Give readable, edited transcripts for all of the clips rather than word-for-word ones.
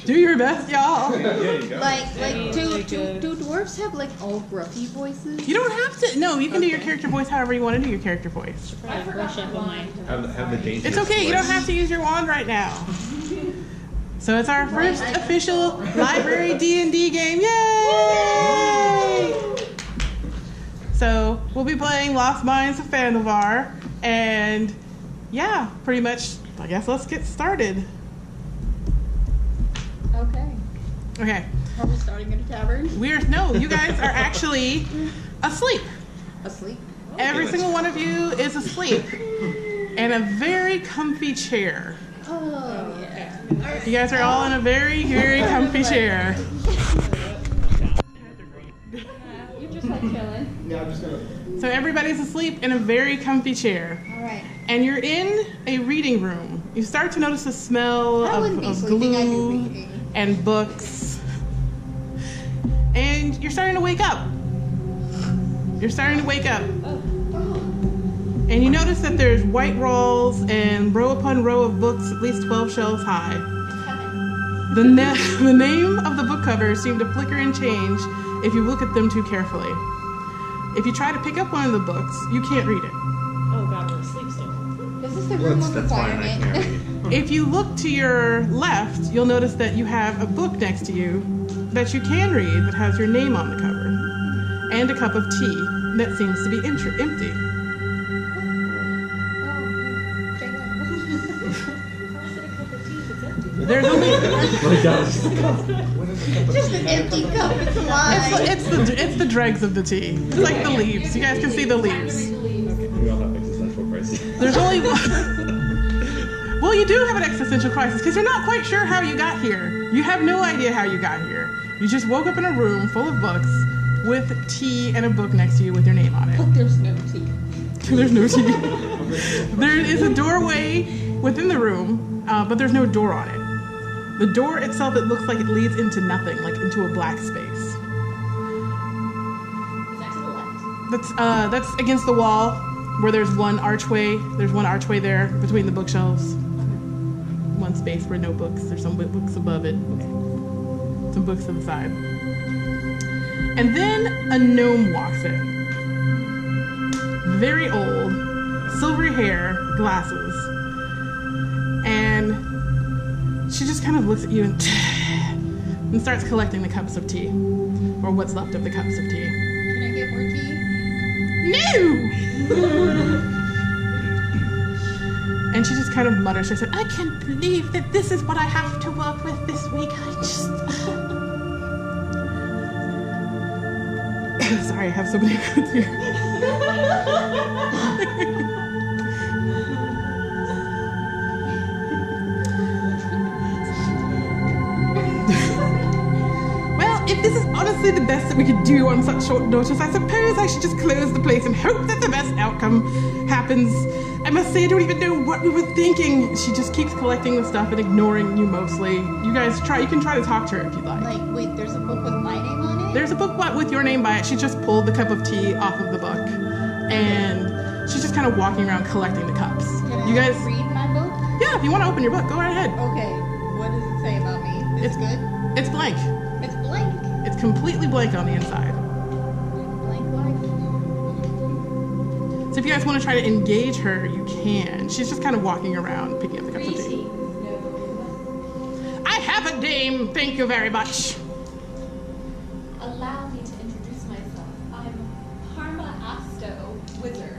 Do your best, y'all. Do dwarves have like all gruffy voices? You don't have to. No, you can do your character voice however you want to do your character voice. I brush up on mine. Have the dangerous It's okay. You don't have to use your wand right now. So it's our first official library D&D game. Yay! So we'll be playing Lost Mines of Fandelvar, and yeah, pretty much. I guess let's get started. Okay. Are we starting in a tavern? You guys are actually asleep. Asleep? Every single one of you is asleep in a very comfy chair. Oh, yeah. You guys are all in a very, very comfy chair. You're just like chilling. Yeah, I'm just gonna. So everybody's asleep in a very comfy chair. All right. And you're in a reading room. You start to notice the smell I wouldn't be of sleeping, I'd be glue reading. and books. And you're starting to wake up. You're starting to wake up. And you notice that there's white walls and row upon row of books, at least 12 shelves high. The name of the book covers seem to flicker and change if you look at them too carefully. If you try to pick up one of the books, you can't read it. Oh god, we're asleep still. This is the room of That's fine. I can't requirement. read. If you look to your left, you'll notice that you have a book next to you that you can read that has your name on the cover, and a cup of tea that seems to be empty. There's only Just an empty cup. It's alive. it's the dregs of the tea. It's like the leaves. You guys can see the leaves. We all have existential crises. There's only Well, you do have an existential crisis because you're not quite sure how you got here. You have no idea how you got here. You just woke up in a room full of books with tea and a book next to you with your name on it. But there's no tea. There's no tea. There is a doorway within the room, but there's no door on it. The door itself, it looks like it leads into nothing, like into a black space. Is that to the left? That's against the wall where there's one archway. There's one archway there between the bookshelves. One space where no books. There's some books above it. Some books to the side. And then a gnome walks in. Very old, silvery hair, glasses. And she just kind of looks at you and starts collecting the cups of tea. Or what's left of the cups of tea. Can I get more tea? No! And she just kind of mutters. She said, I can't believe that this is what I have to work with this week. Sorry, I have so many goods here. Well, if this is honestly the best that we could do on such short notice, I suppose I should just close the place and hope that the best outcome happens. I must say, I don't even know what we were thinking. She just keeps collecting the stuff and ignoring you mostly. You can try to talk to her if you'd like. Like, wait, there's a book with my name on it? There's a book with your name by it. She just pulled the cup of tea off of the book. And she's just kind of walking around collecting the cups. Can You I guys, read my book? yeah, if you want to open your book, go right ahead. Okay. What does it say about me? It's good? It's blank. It's blank. It's completely blank on the inside. Blank life. So if you guys want to try to engage her, you can. She's just kind of walking around, picking up the cups of tea. I have a name, thank you very much. Allow me to introduce myself. I'm Parma Asto, wizard.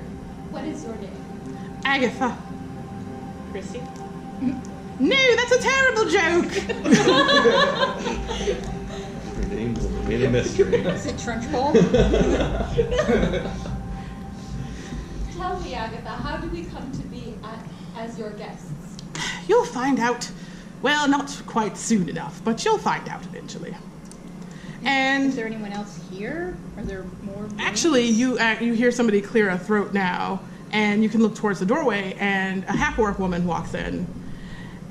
What is your name? Agatha. Chrissy? No, that's a terrible joke. Her name's made a mystery. Is it Trunchbull? Tell me, Agatha, how do we come to be as your guests? You'll find out. Well, not quite soon enough, but you'll find out eventually. And Is there anyone else here? Are there more rooms? actually, you hear somebody clear a throat now, and you can look towards the doorway, and a half-orc woman walks in,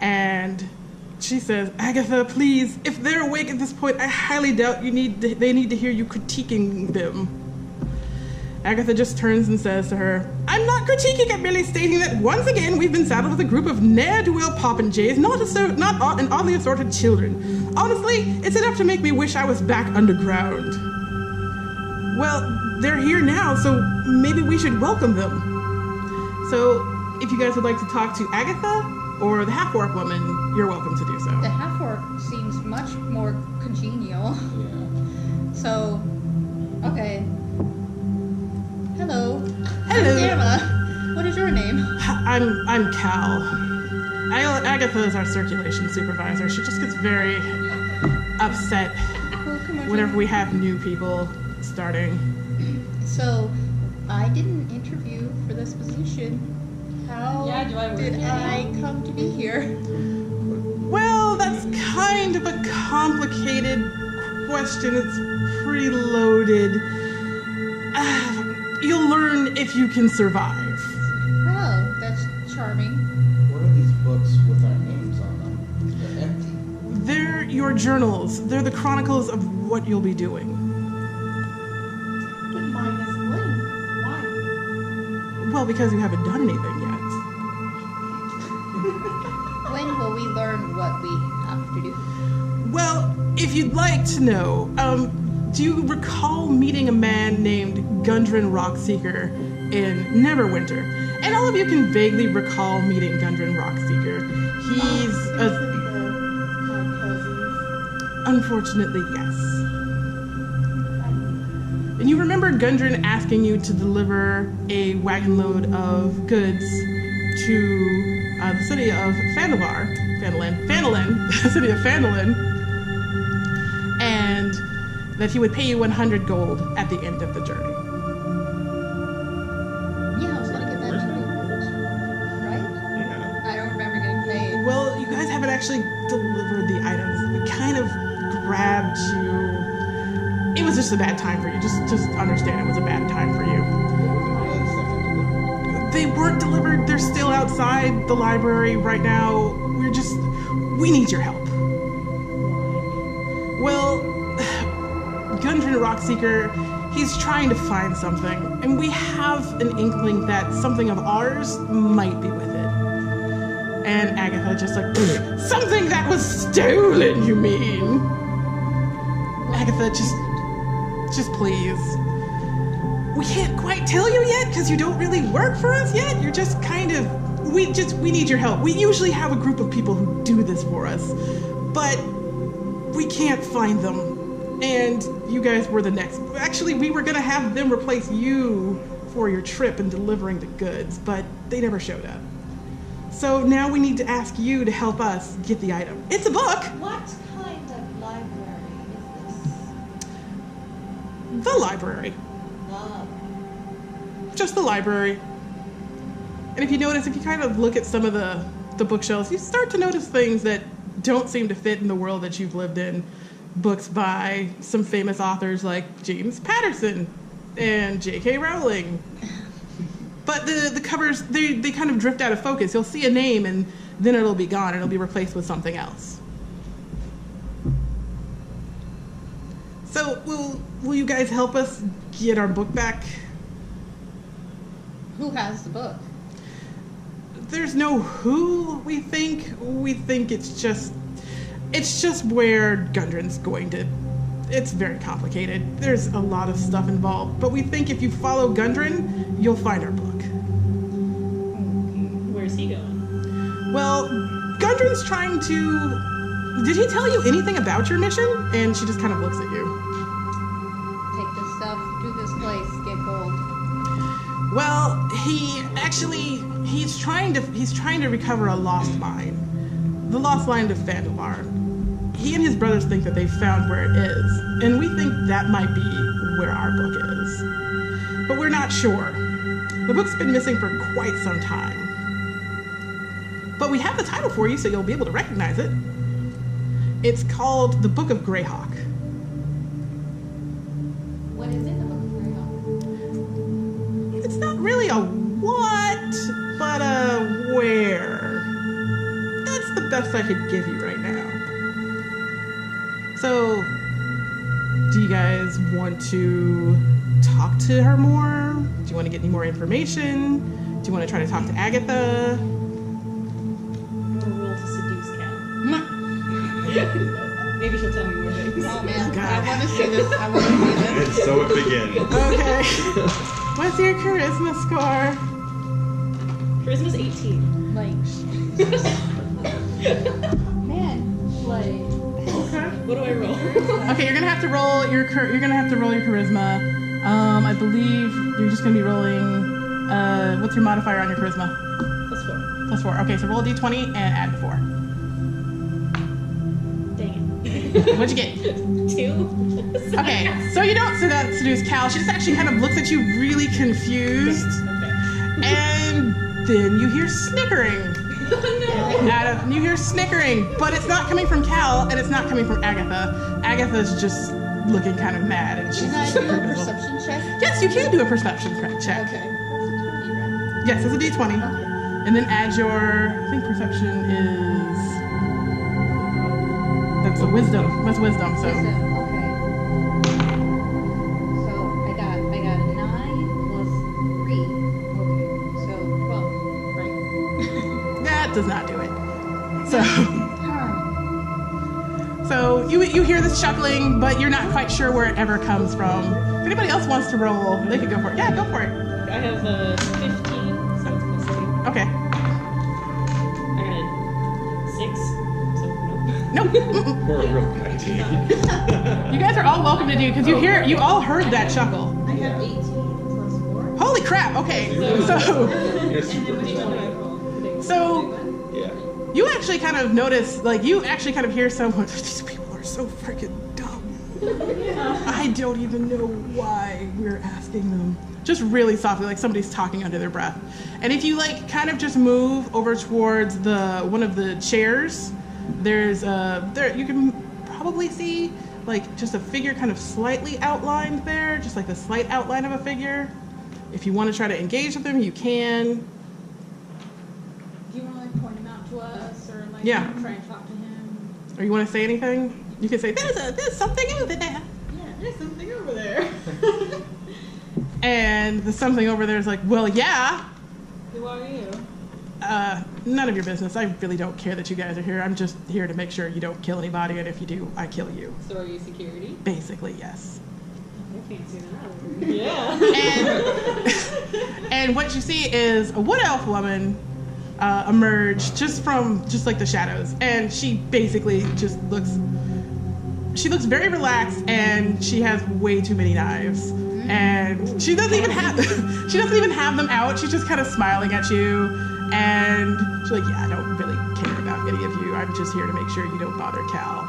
and she says, Agatha, please, if they're awake at this point, I highly doubt they need to hear you critiquing them. Agatha just turns and says to her, I'm not not critiquing it, merely stating that once again we've been saddled with a group of ne'er-do-well popinjays, not an oddly assorted children. Honestly, it's enough to make me wish I was back underground. Well, they're here now, so maybe we should welcome them. So, if you guys would like to talk to Agatha or the half-orc woman, you're welcome to do so. The half-orc seems much more congenial. Yeah. So, okay. Hello. Hello. Emma. What is your name? I'm Cal. Agatha is our circulation supervisor. She just gets very upset whenever we have new people starting. So, I didn't interview for this position. How Yeah, do I work did here I come to be here? Well, that's kind of a complicated question. It's pretty loaded. You'll learn if you can survive. Oh, that's charming. What are these books with our names on them? They're empty. They're your journals. They're the chronicles of what you'll be doing. But mine is blank. Why? Well, because you haven't done anything yet. When will we learn what we have to do? Well, if you'd like to know, do you recall meeting a man named Gundren Rockseeker in Neverwinter? And all of you can vaguely recall meeting Gundren Rockseeker. He's My cousins. unfortunately, yes. And you remember Gundren asking you to deliver a wagon load of goods to the city of Phandalin, the city of Phandalin, and that he would pay you 100 gold at the end of the journey. Yeah, I was gonna get that Where's too. my goals? Right? Yeah. I don't remember getting paid. Well, you guys haven't actually delivered the items. We kind of grabbed you. It was just a bad time for you. Just understand it was a bad time for you. They weren't delivered. They're still outside the library right now. We need your help. Well, Gundren Rockseeker, he's trying to find something, and we have an inkling that something of ours might be with it. And Agatha just like, something that was stolen, you mean? Agatha, just please. We can't quite tell you yet because you don't really work for us yet. You're just kind of, we need your help. We usually have a group of people who do this for us, but we can't find them. And you guys were the next. Actually, we were gonna have them replace you for your trip and delivering the goods, but they never showed up. So now we need to ask you to help us get the item. It's a book. What kind of library is this? The library. Love. Just the library. And if you notice, if you kind of look at some of the bookshelves, you start to notice things that don't seem to fit in the world that you've lived in. Books by some famous authors like James Patterson and J.K. Rowling. But the covers, they kind of drift out of focus. You'll see a name and then it'll be gone and it'll be replaced with something else. So will you guys help us get our book back? Who has the book? There's no who we think. We think it's just where Gundren's going to. It's very complicated. There's a lot of stuff involved. But we think if you follow Gundren, you'll find our book. Where's he going? Well, Gundren's trying to. Did he tell you anything about your mission? And she just kind of looks at you. Take this stuff to this place, get gold. Well, he's trying to recover a lost mine. The lost mine of Phandalin. He and his brothers think that they found where it is, and we think that might be where our book is. But we're not sure. The book's been missing for quite some time. But we have the title for you, so you'll be able to recognize it. It's called The Book of Greyhawk. What is in the book of Greyhawk? It's not really a what, but a where. That's the best I could give you right now. So, do you guys want to talk to her more? Do you want to get any more information? Do you want to try to talk to Agatha? I'm gonna roll to seduce Cal. Maybe she'll tell me more things. Oh man, God. I want to see this. I want to see this. And so it begins. Okay. What's your charisma score? Charisma's 18. Like, man, like. What do I roll? Okay, you're gonna have to roll your charisma. I believe you're just gonna be rolling. What's your modifier on your charisma? +4. +4. Okay, so roll a d20 and add 4. Dang it. What'd you get? 2. Okay, so you don't seduce Cal. She just actually kind of looks at you really confused, Okay. and then you hear snickering. You hear snickering, but it's not coming from Cal, and it's not coming from Agatha. Agatha's just looking kind of mad, and she's Can I just do a pretty little- perception check? Yes, you can do a perception check. Okay. That's a 20, right? Yes, it's a d20. Okay. And then add your, I think perception is, that's a wisdom. That's wisdom, so. Okay. So I got a 9 plus 3. Okay. So 12, right? That does not do it. So you hear this chuckling, but you're not quite sure where it ever comes from. If anybody else wants to roll, they could go for it. Yeah, go for it. I have 15, so it's +2. Okay. I got 6, so nope. Nope. Mm-mm. We're a real guy team. You guys are all welcome to do because you all heard that chuckle. I have 18 plus 4. Holy crap! Okay, so You're super Which one do I perceptive. roll? so Yeah. you actually kind of notice, like you actually kind of hear someone. These people are so freaking dumb. I don't even know why we're asking them. Just really softly, like somebody's talking under their breath. And if you like kind of just move over towards one of the chairs, there's there you can probably see like just a figure kind of slightly outlined there, just like the slight outline of a figure. If you want to try to engage with them, you can. Do you want to like point him out to us or like Yeah. try and talk to him? Or you want to say anything? You can say, there's something over there. Yeah, there's something over there. And the something over there is like, well, yeah. Who are you? None of your business. I really don't care that you guys are here. I'm just here to make sure you don't kill anybody, and if you do, I kill you. So are you security? Basically, yes. I can't see that. Yeah. And what you see is a wood elf woman emerge just from like the shadows, and she basically just looks. She looks very relaxed, and she has way too many knives, and she doesn't even have them out. She's just kind of smiling at you, and she's like, "Yeah, I don't really care about any of you. I'm just here to make sure you don't bother Cal."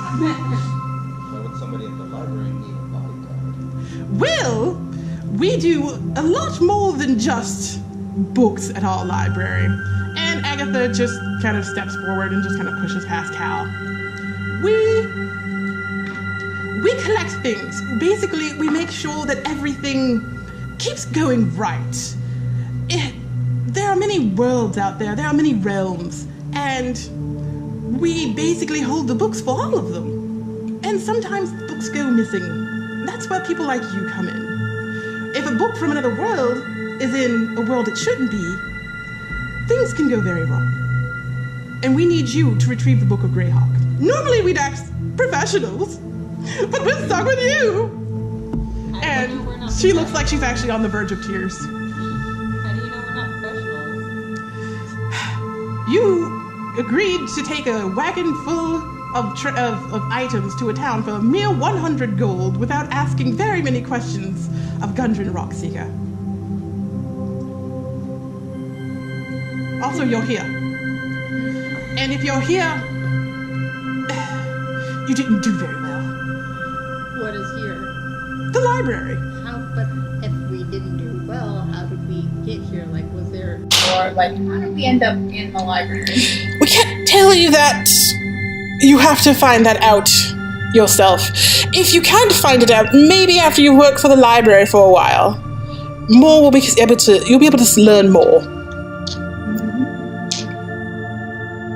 Why would somebody at the library need a bodyguard? Well, we do a lot more than just books at our library. And Agatha just kind of steps forward and just kind of pushes past Cal. We collect things. Basically, we make sure that everything keeps going right. There are many worlds out there. There are many realms. And we basically hold the books for all of them. And sometimes books go missing. That's where people like you come in. If a book from another world is in a world it shouldn't be, things can go very wrong. And we need you to retrieve the Book of Greyhawk. Normally we'd ask professionals, but we'll start with you. And she looks like she's actually on the verge of tears. How do you know we're not professionals? You agreed to take a wagon full of items to a town for a mere 100 gold without asking very many questions of Gundren Rockseeker. Also, you're here. And if you're here, you didn't do very well. What is here? The library. But if we didn't do well, how did we get here? Like, was there... Or, like, how did we end up in the library? We can't tell you that. You have to find that out yourself. If you can't find it out, maybe after you work for the library for a while, you'll be able to learn more.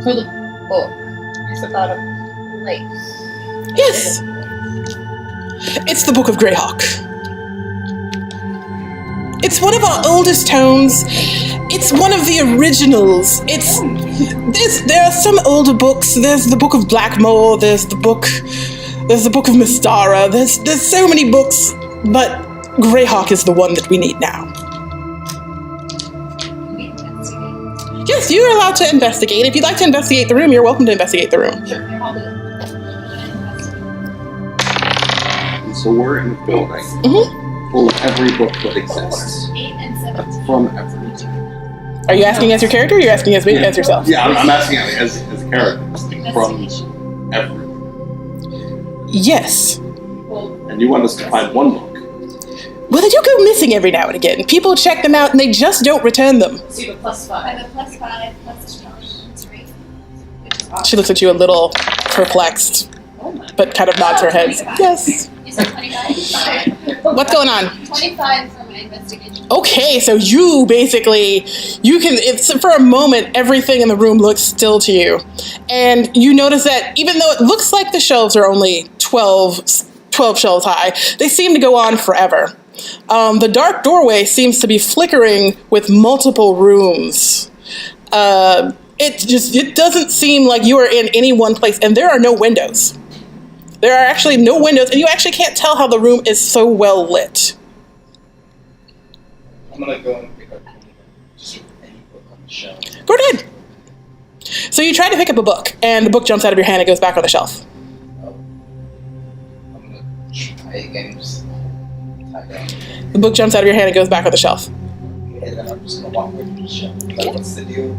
So the book is about a place. Yes. It's the Book of Greyhawk. It's one of our oldest tomes. It's one of the originals. There are some older books. There's the Book of Blackmore. There's the Book of Mystara. There's so many books, but Greyhawk is the one that we need now. We investigate. Yes, you are allowed to investigate. If you'd like to investigate the room, you're welcome to investigate the room. Sure, I'll do it. So we're in a building full of every book that exists. 8 and 17. From every. Are you asking as your character or are you asking as yourself? Yeah, I'm asking as a character. From every. Yes. And you want us to find one book. Well, they do go missing every now and again. People check them out and they just don't return them. So you have a +5. I have a +5 plus 3. Which is awesome. She looks at you a little perplexed, but kind of nods her head. Yes. You said 25? What's going on? 25 for my investigation. Okay, so you basically, for a moment, everything in the room looks still to you. And you notice that even though it looks like the shelves are only 12 shelves high, they seem to go on forever. The dark doorway seems to be flickering with multiple rooms. It doesn't seem like you are in any one place, and there are no windows. There are actually no windows, and you actually can't tell how the room is so well lit. I'm gonna go and pick up just any book on the shelf. Go ahead. So you try to pick up a book, and the book jumps out of your hand and goes back on the shelf. I'm gonna try again, just tie down. The book jumps out of your hand and goes back on the shelf. And then I'm just gonna walk away from the shelf. Like, what's the deal?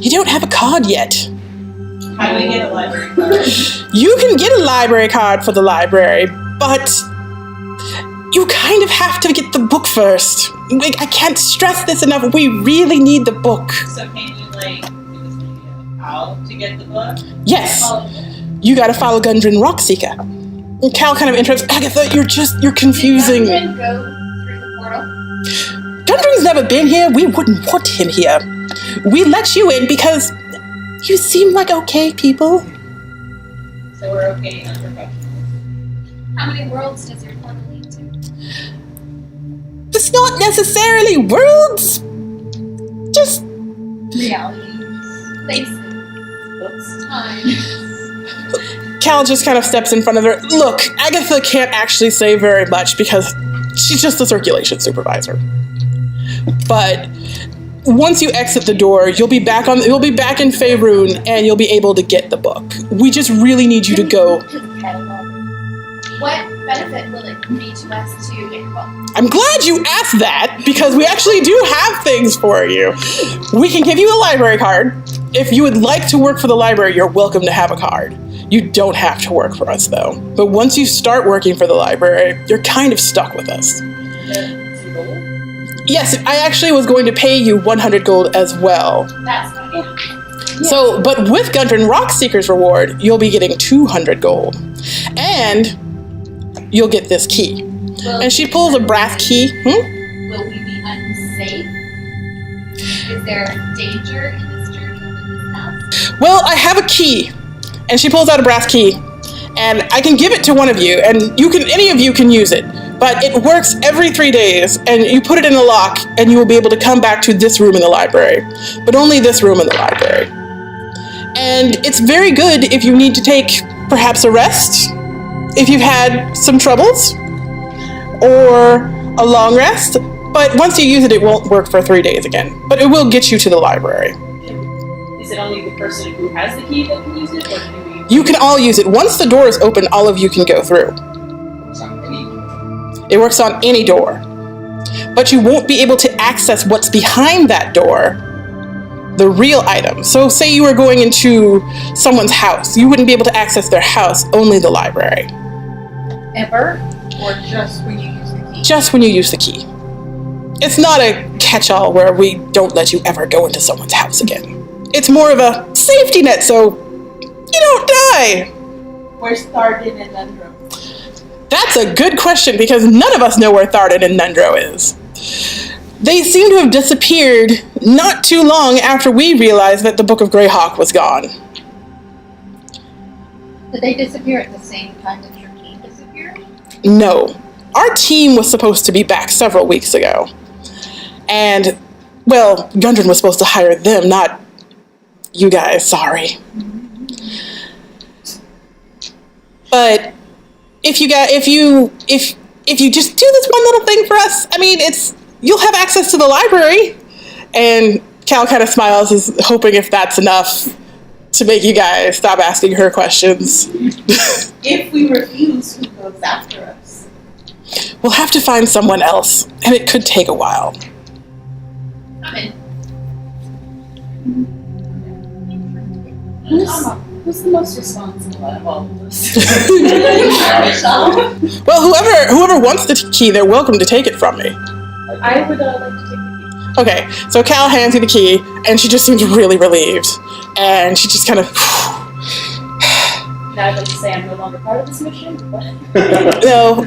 You don't have a card yet. How do we get a library card? You can get a library card for the library, but you kind of have to get the book first. Like, I can't stress this enough. We really need the book. So can you give us an idea of how to get the book? Yes, you gotta follow Gundren Rockseeker. And Cal kind of interrupts, Agatha, you're confusing. Did Gundren go through the portal? Gundren's never been here. We wouldn't want him here. We let you in because you seem like okay people. So we're okay unprofessional. How many worlds does your portal lead to? It's not necessarily worlds. Just Realities, places, Books. time. Cal just kind of steps in front of her. Look, Agatha can't actually say very much because she's just the circulation supervisor. But once you exit the door, you'll be back in Faerun and you'll be able to get the book. We just really need you to go. What benefit will it be to us to get your book? I'm glad you asked that because we actually do have things for you. We can give you a library card. If you would like to work for the library, you're welcome to have a card. You don't have to work for us though. But once you start working for the library, you're kind of stuck with us. Yes, I actually was going to pay you 100 gold as well. That's not it. So, but with Gundren Rockseeker's reward, you'll be getting 200 gold. And you'll get this key. And she pulls a brass key. Will we be unsafe? Is there danger in this journey in this house? Well, I have a key. And she pulls out a brass key. And I can give it to one of you, and any of you can use it. But it works every 3 days, and you put it in a lock, and you will be able to come back to this room in the library. But only this room in the library. And it's very good if you need to take perhaps a rest, if you've had some troubles, or a long rest. But once you use it, it won't work for 3 days again. But it will get you to the library. Is it only the person who has the key that can use it, or can we? You can all use it. Once the door is open, all of you can go through. It's on any door. It works on any door. But you won't be able to access what's behind that door, the real item. So say you were going into someone's house. You wouldn't be able to access their house, only the library. Ever? Or just when you use the key? Just when you use the key. It's not a catch-all where we don't let you ever go into someone's house again. It's more of a safety net so you don't die. Where's Tharden and Nundro? That's a good question because none of us know where Tharden and Nundro is. They seem to have disappeared not too long after we realized that the Book of Greyhawk was gone. Did they disappear at the same time that your team disappeared? No. Our team was supposed to be back several weeks ago. And, well, Gundren was supposed to hire them, not you guys. Sorry. But if you just do this one little thing for us, I mean, you'll have access to the library. And Cal kind of smiles, is hoping if that's enough to make you guys stop asking her questions. If we refuse, who goes after us? We'll have to find someone else, and it could take a while. I'm in. Who's the most responsible out of all of us? Well, whoever wants the key, they're welcome to take it from me. I would like to take the key. Okay, so Cal hands you the key, and she just seems really relieved. And she just kind of... Now I'd like to say I'm no longer part of this mission. No.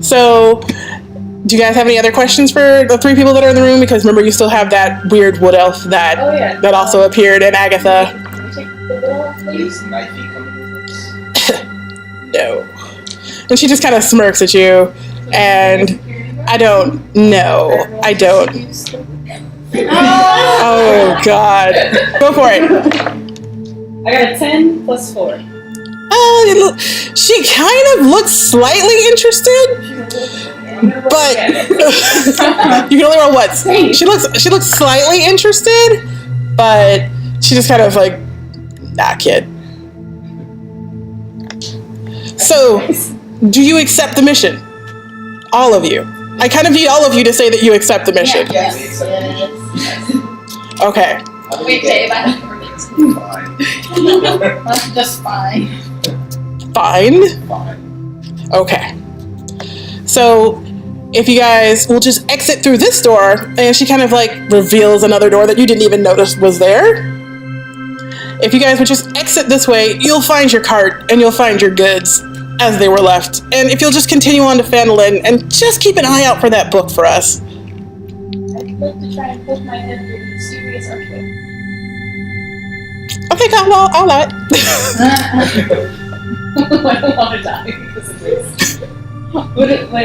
So, do you guys have any other questions for the three people that are in the room? Because remember, you still have that weird wood elf that that also appeared in Agatha. Can we take the little off, please? Is knifey coming with us? No. And she just kind of smirks at you, and I don't know. I don't. Oh, God. Go for it. I got a 10 plus 4. She kind of looks slightly interested, but you can only roll once. She looks slightly interested, but she just kind of like, nah, kid. So, do you accept the mission? All of you. I kind of need all of you to say that you accept the mission. Yes. Okay. Wait, Dave, I have permits. Fine. Just fine. Fine. Fine. Okay. So, if you guys will just exit through this door, and she kind of like reveals another door that you didn't even notice was there. If you guys would just exit this way, you'll find your cart and you'll find your goods as they were left. And if you'll just continue on to Fandolin and just keep an eye out for that book for us. I'd like to try and poke my head through the mysterious archway. Okay, well, I'll allow it. I don't want to die because of this. What do I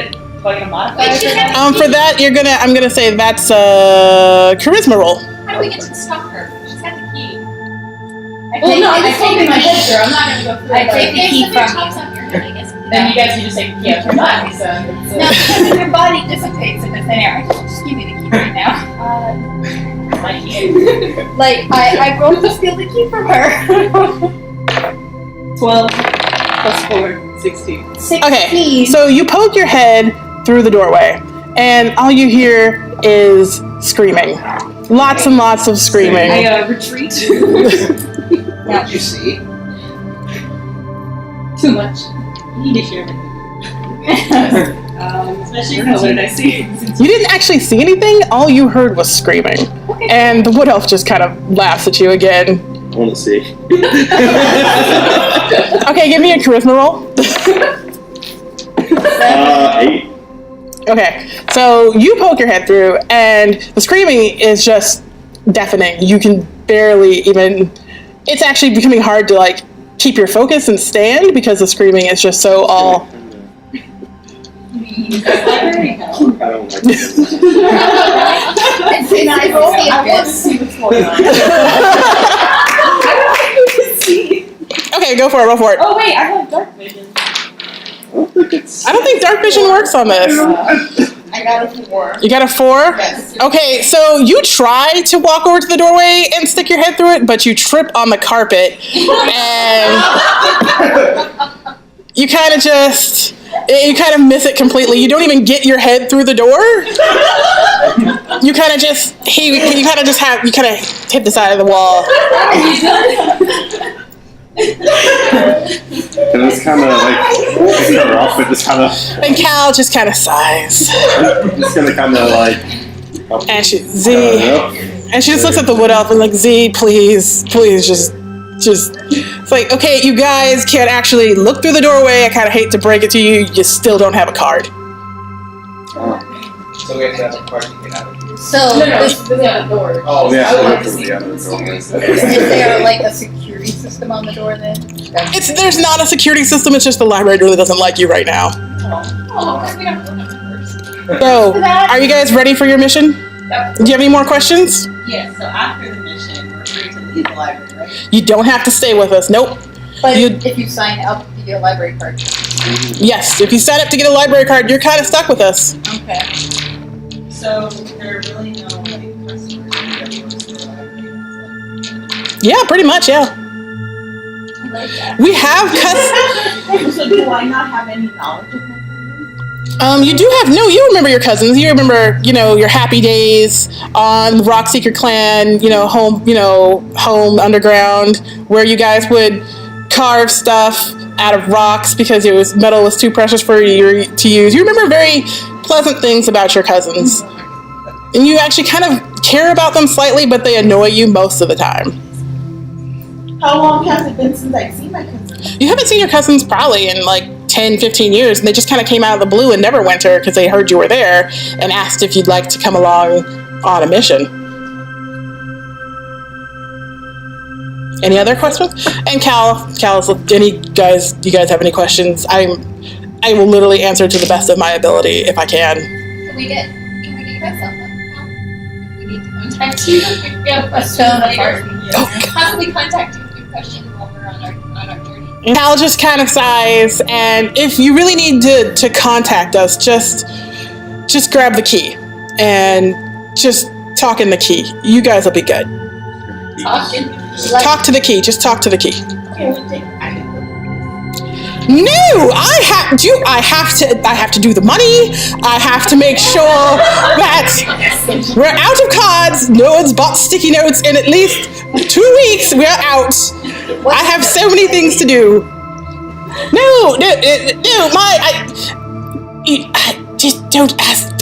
get a modifier? Wait, she had For that, I'm gonna say that's a charisma roll. How do we get to stop her? She's got the key. I'm just poking my head through. I'm not going to go through. I take the key from tops you. on your head, I guess. Then you guys can just take the key out your body. So No, because your body dissipates in the thin air. Just give me the key right now. my key. Like, I rolled to steal the key from her. 12 plus 4, 16. 16. Okay, so you poke your head through the doorway, and all you hear is screaming. Lots and lots of screaming. I retreat. What did you see? Too much. You need to hear me. Especially what did I see? You didn't actually see anything, all you heard was screaming. And the wood elf just kind of laughs at you again. I want to see. Okay, give me a charisma roll. 8. Okay, so you poke your head through, and the screaming is just deafening. You can barely even... It's actually becoming hard to, like, keep your focus and stand because the screaming is just so all... Library? I don't like this. And I roll the I want to abyss. see what's going on. I want to see. Okay, go for it, roll for it. Oh wait, I have dark vision. I don't think dark vision works on this. I got a 4. You got a 4? Yes. Okay, so you try to walk over to the doorway and stick your head through it, but you trip on the carpet, and you kind of miss it completely. You don't even get your head through the door. You kind of hit the side of the wall. And it's kind of like pick her up and just kind of And Cal just kind of sighs, just gonna kind of like and she yep. And she just looks at the wood elf and like, Z, please, just. It's like, okay, you guys can't actually look through the doorway. I kind of hate to break it to you. You still don't have a card. So we have to have a card to get out of here. So, No, is there's the other door. Oh, Yeah, I so wanted go to through see the other the door. mysterious there like a security system on the door then? There's not a security system. It's just the library really doesn't like you right now. Oh, because we don't know that first. So, are you guys ready for your mission? Yep. Do you have any more questions? Yes, so after the mission, we're free to leave the library, right? You don't have to stay with us. Nope. But You- if you sign up, you get a library card. Yes, if you sign up to get a library card, you're kind of stuck with us. Okay. So there are really no like customers that goes to the library. Yeah, pretty much, yeah. I like that. We have So do I not have any knowledge of my cousins? you do have, no, you remember your cousins. You remember, your happy days on the Rockseeker clan, home underground, where you guys would carve stuff out of rocks because metal was too precious for you to use. You remember very pleasant things about your cousins. And you actually kind of care about them slightly, but they annoy you most of the time. How long has it been since I've seen my cousins? You haven't seen your cousins probably in like 10, 15 years, and they just kind of came out of the blue in Neverwinter because they heard you were there and asked if you'd like to come along on a mission. Any other questions? And Cal's, you guys have any questions? I will literally answer to the best of my ability if I can. Can we get you guys cell phone? We need to contact you if we have questions So later. Oh, How can we contact you if we have questions while we're on our journey? And Cal just kind of sighs, and if you really need to contact us, just grab the key and just talk in the key. You guys will be good. Talking. Talk to the key. Just talk to the key. Okay, we take No, I have to do the money. I have to make sure that we're out of cards. No one's bought sticky notes in at least 2 weeks. We're out. I have so many things to do. No, I just don't ask.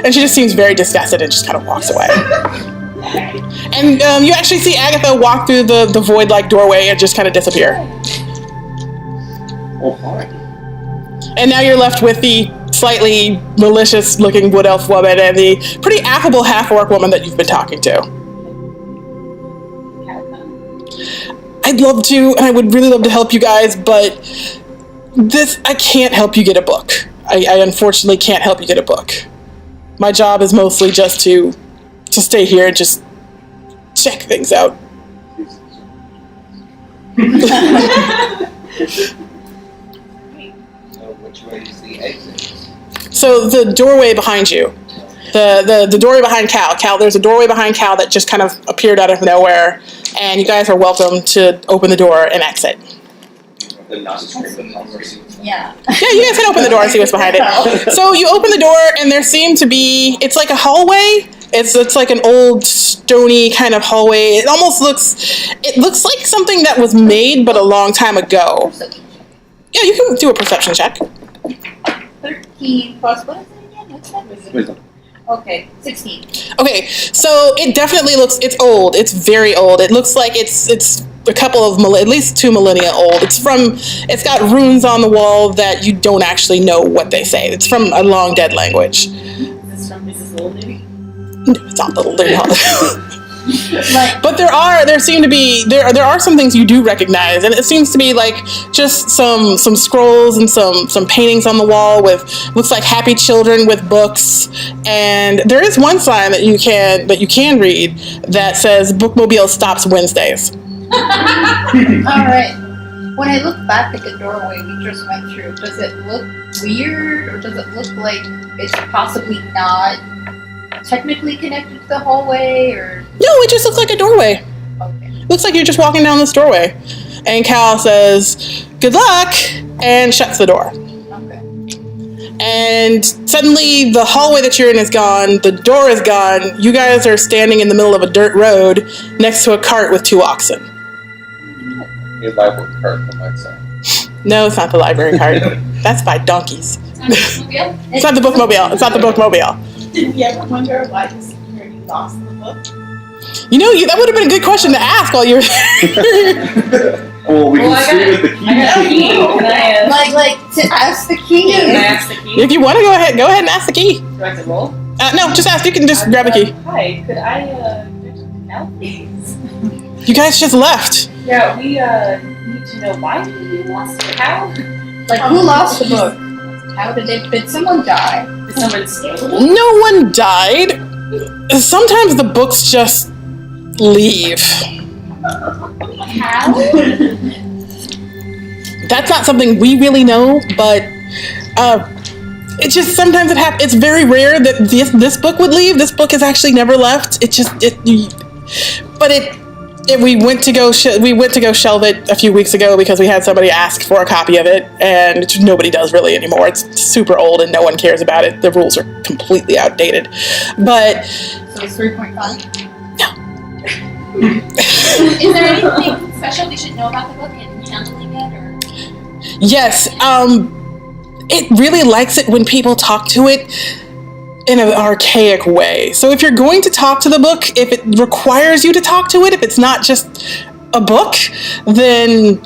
And she just seems very disgusted and just kind of walks away. And you actually see Agatha walk through the void-like doorway and just kind of disappear. Oh, hi. And now you're left with the slightly malicious-looking wood elf woman and the pretty affable half-orc woman that you've been talking to. I'd love to, and I would really love to help you guys, but I can't help you get a book. I unfortunately can't help you get a book. My job is mostly just to stay here and just check things out. So which way is the exit? So the doorway behind you, the doorway behind Cal, there's a doorway behind Cal that just kind of appeared out of nowhere, and you guys are welcome to open the door and exit. The non-stream conversation. Yeah. Yeah, you guys can open the door and see what's behind it. So you open the door, and there seem to be, it's like a hallway. It's like an old stony kind of hallway. It looks like something that was made but a long time ago. Yeah, you can do a perception check. 13 plus, what is it again? What's that? Wisdom. Okay, 16. Okay, so it definitely it's old. It's very old. It looks like it's a couple of at least 2 millennia old. It's got runes on the wall that you don't actually know what they say. It's from a long dead language. Is this from Mrs. Little No, it's not Little Dirty. Like, But there are some things you do recognize, and it seems to be like just some scrolls and some paintings on the wall with looks like happy children with books, and there is one sign that you can read that says Bookmobile stops Wednesdays. alright. When I look back at the doorway we just went through, does it look weird, or does it look like it's possibly not technically connected to the hallway, or? No, it just looks like a doorway. Okay. Looks like you're just walking down this doorway. And Cal says, "Good luck," and shuts the door. Okay. And suddenly the hallway that you're in is gone, the door is gone, you guys are standing in the middle of a dirt road next to a cart with 2 oxen. Your library card from my side. No, it's not the library cart. That's by donkeys. Mobile? It's not the bookmobile. It's not the bookmobile. Did you ever wonder why the security lost the book? That would have been a good question to ask while you were there. Oh, we Well, can see with the key. I got a key. Can I Like to ask the key. can I ask the key? If you want to go ahead and ask the key. Do I have to roll? No, just ask. You can just grab the key. Hi, could I get some help, please? You guys just left. Yeah, we need to know why you lost the cow. Like, who lost the book? How did someone die? Did someone steal it? No one died. Sometimes the books just leave. How? That's not something we really know, but it just sometimes it happens. It's very rare that this book would leave. This book has actually never left. We went to go shelve it a few weeks ago because we had somebody ask for a copy of it, and nobody does really anymore. It's super old and no one cares about it. The rules are completely outdated. But So it's 3.5. Is there anything special we should know about the book and handling it, or? yes, it really likes it when people talk to it in an archaic way. So if you're going to talk to the book, if it requires you to talk to it, if it's not just a book, then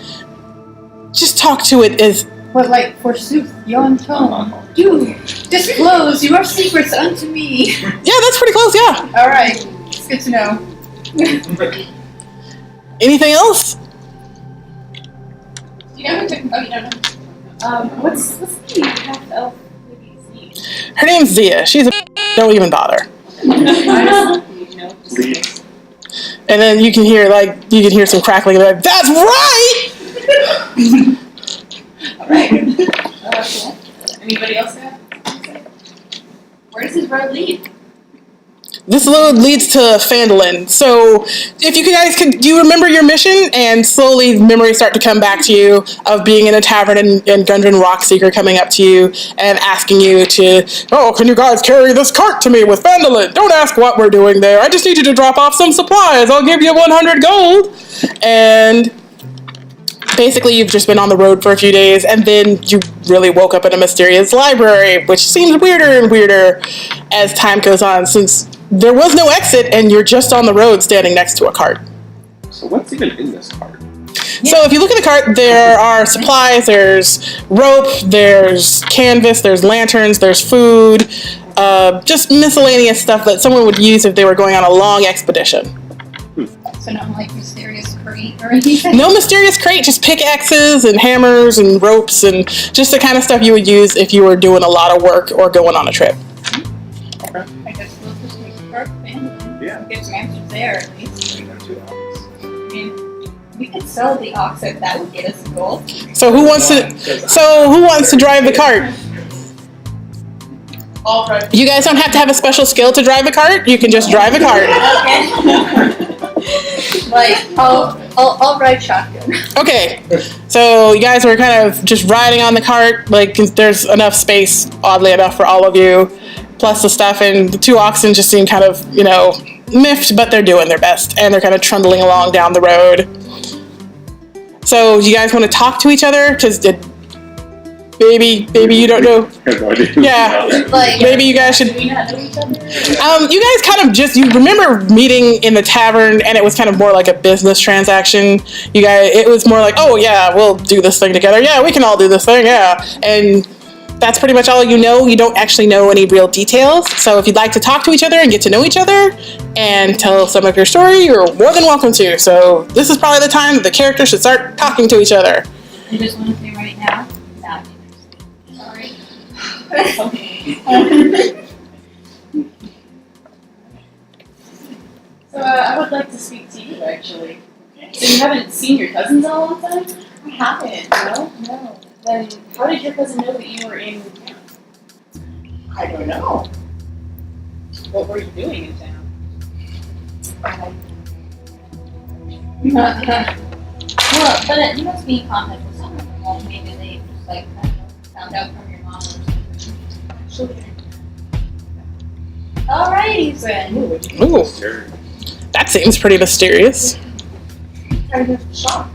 just talk to it as... But like, forsooth, yon tone, do disclose your secrets unto me. Yeah, that's pretty close, yeah. Alright, it's good to know. Anything else? You know who took? Oh, you don't know. What's the half elf lady's name? Her name's Zia. She's a... Don't even bother. Please. And then you can hear some crackling, and like, that's right! Alright. Anybody else have? Where does his road lead? This road leads to Phandalin. So, if you guys do you remember your mission? And slowly memories start to come back to you of being in a tavern and Gundren Rockseeker coming up to you and asking you to, oh, can you guys carry this cart to me with Phandalin? Don't ask what we're doing there. I just need you to drop off some supplies. I'll give you 100 gold. And basically, you've just been on the road for a few days, and then you really woke up in a mysterious library, which seems weirder and weirder as time goes on, since there was no exit, and you're just on the road standing next to a cart. So what's even in this cart? So if you look at the cart, there are supplies, there's rope, there's canvas, there's lanterns, there's food, just miscellaneous stuff that someone would use if they were going on a long expedition. So not like mysterious crate or anything? No mysterious crate, just pickaxes and hammers and ropes and just the kind of stuff you would use if you were doing a lot of work or going on a trip. I guess we'll just make a cart and Yeah. get some answers there at least. We got 2 hours. I mean, we could sell the ox if that would get us gold. So who wants to drive the cart? All right. You guys don't have to have a special skill to drive a cart. You can just drive a cart. Like, I'll ride shotgun. Okay, so you guys are kind of just riding on the cart. Like, there's enough space, oddly enough, for all of you, plus the stuff. And the 2 oxen just seem kind of, miffed, but they're doing their best, and they're kind of trundling along down the road. So, you guys want to talk to each other? Because maybe you don't know. I have no idea. Yeah. Like, Maybe you guys should. Do we not know each other? You guys kind of you remember meeting in the tavern, and it was kind of more like a business transaction. It was more like, oh yeah, we'll do this thing together. Yeah, we can all do this thing. Yeah, and that's pretty much all you know. You don't actually know any real details. So if you'd like to talk to each other and get to know each other and tell some of your story, you're more than welcome to. So this is probably the time that the characters should start talking to each other. I just want to say right now, not Sorry. So I would like to speak to you, actually. So you haven't seen your cousins in a long time? I haven't. No. Then how did your cousin know that you were in town? I don't know. What were you doing in town? Well, but you must be in contact with someone. Well, maybe they just I don't know, found out from your mom or something. Alrighty then. Ooh, that seems pretty mysterious. Kind of shocked.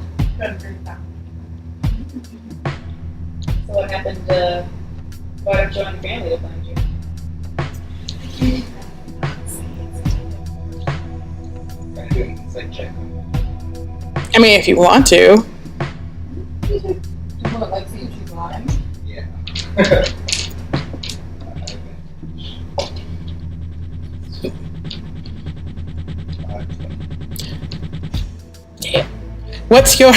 So what happened why don't you want your family to find you? I mean, if you want to. What, like, see if she's on him? What's your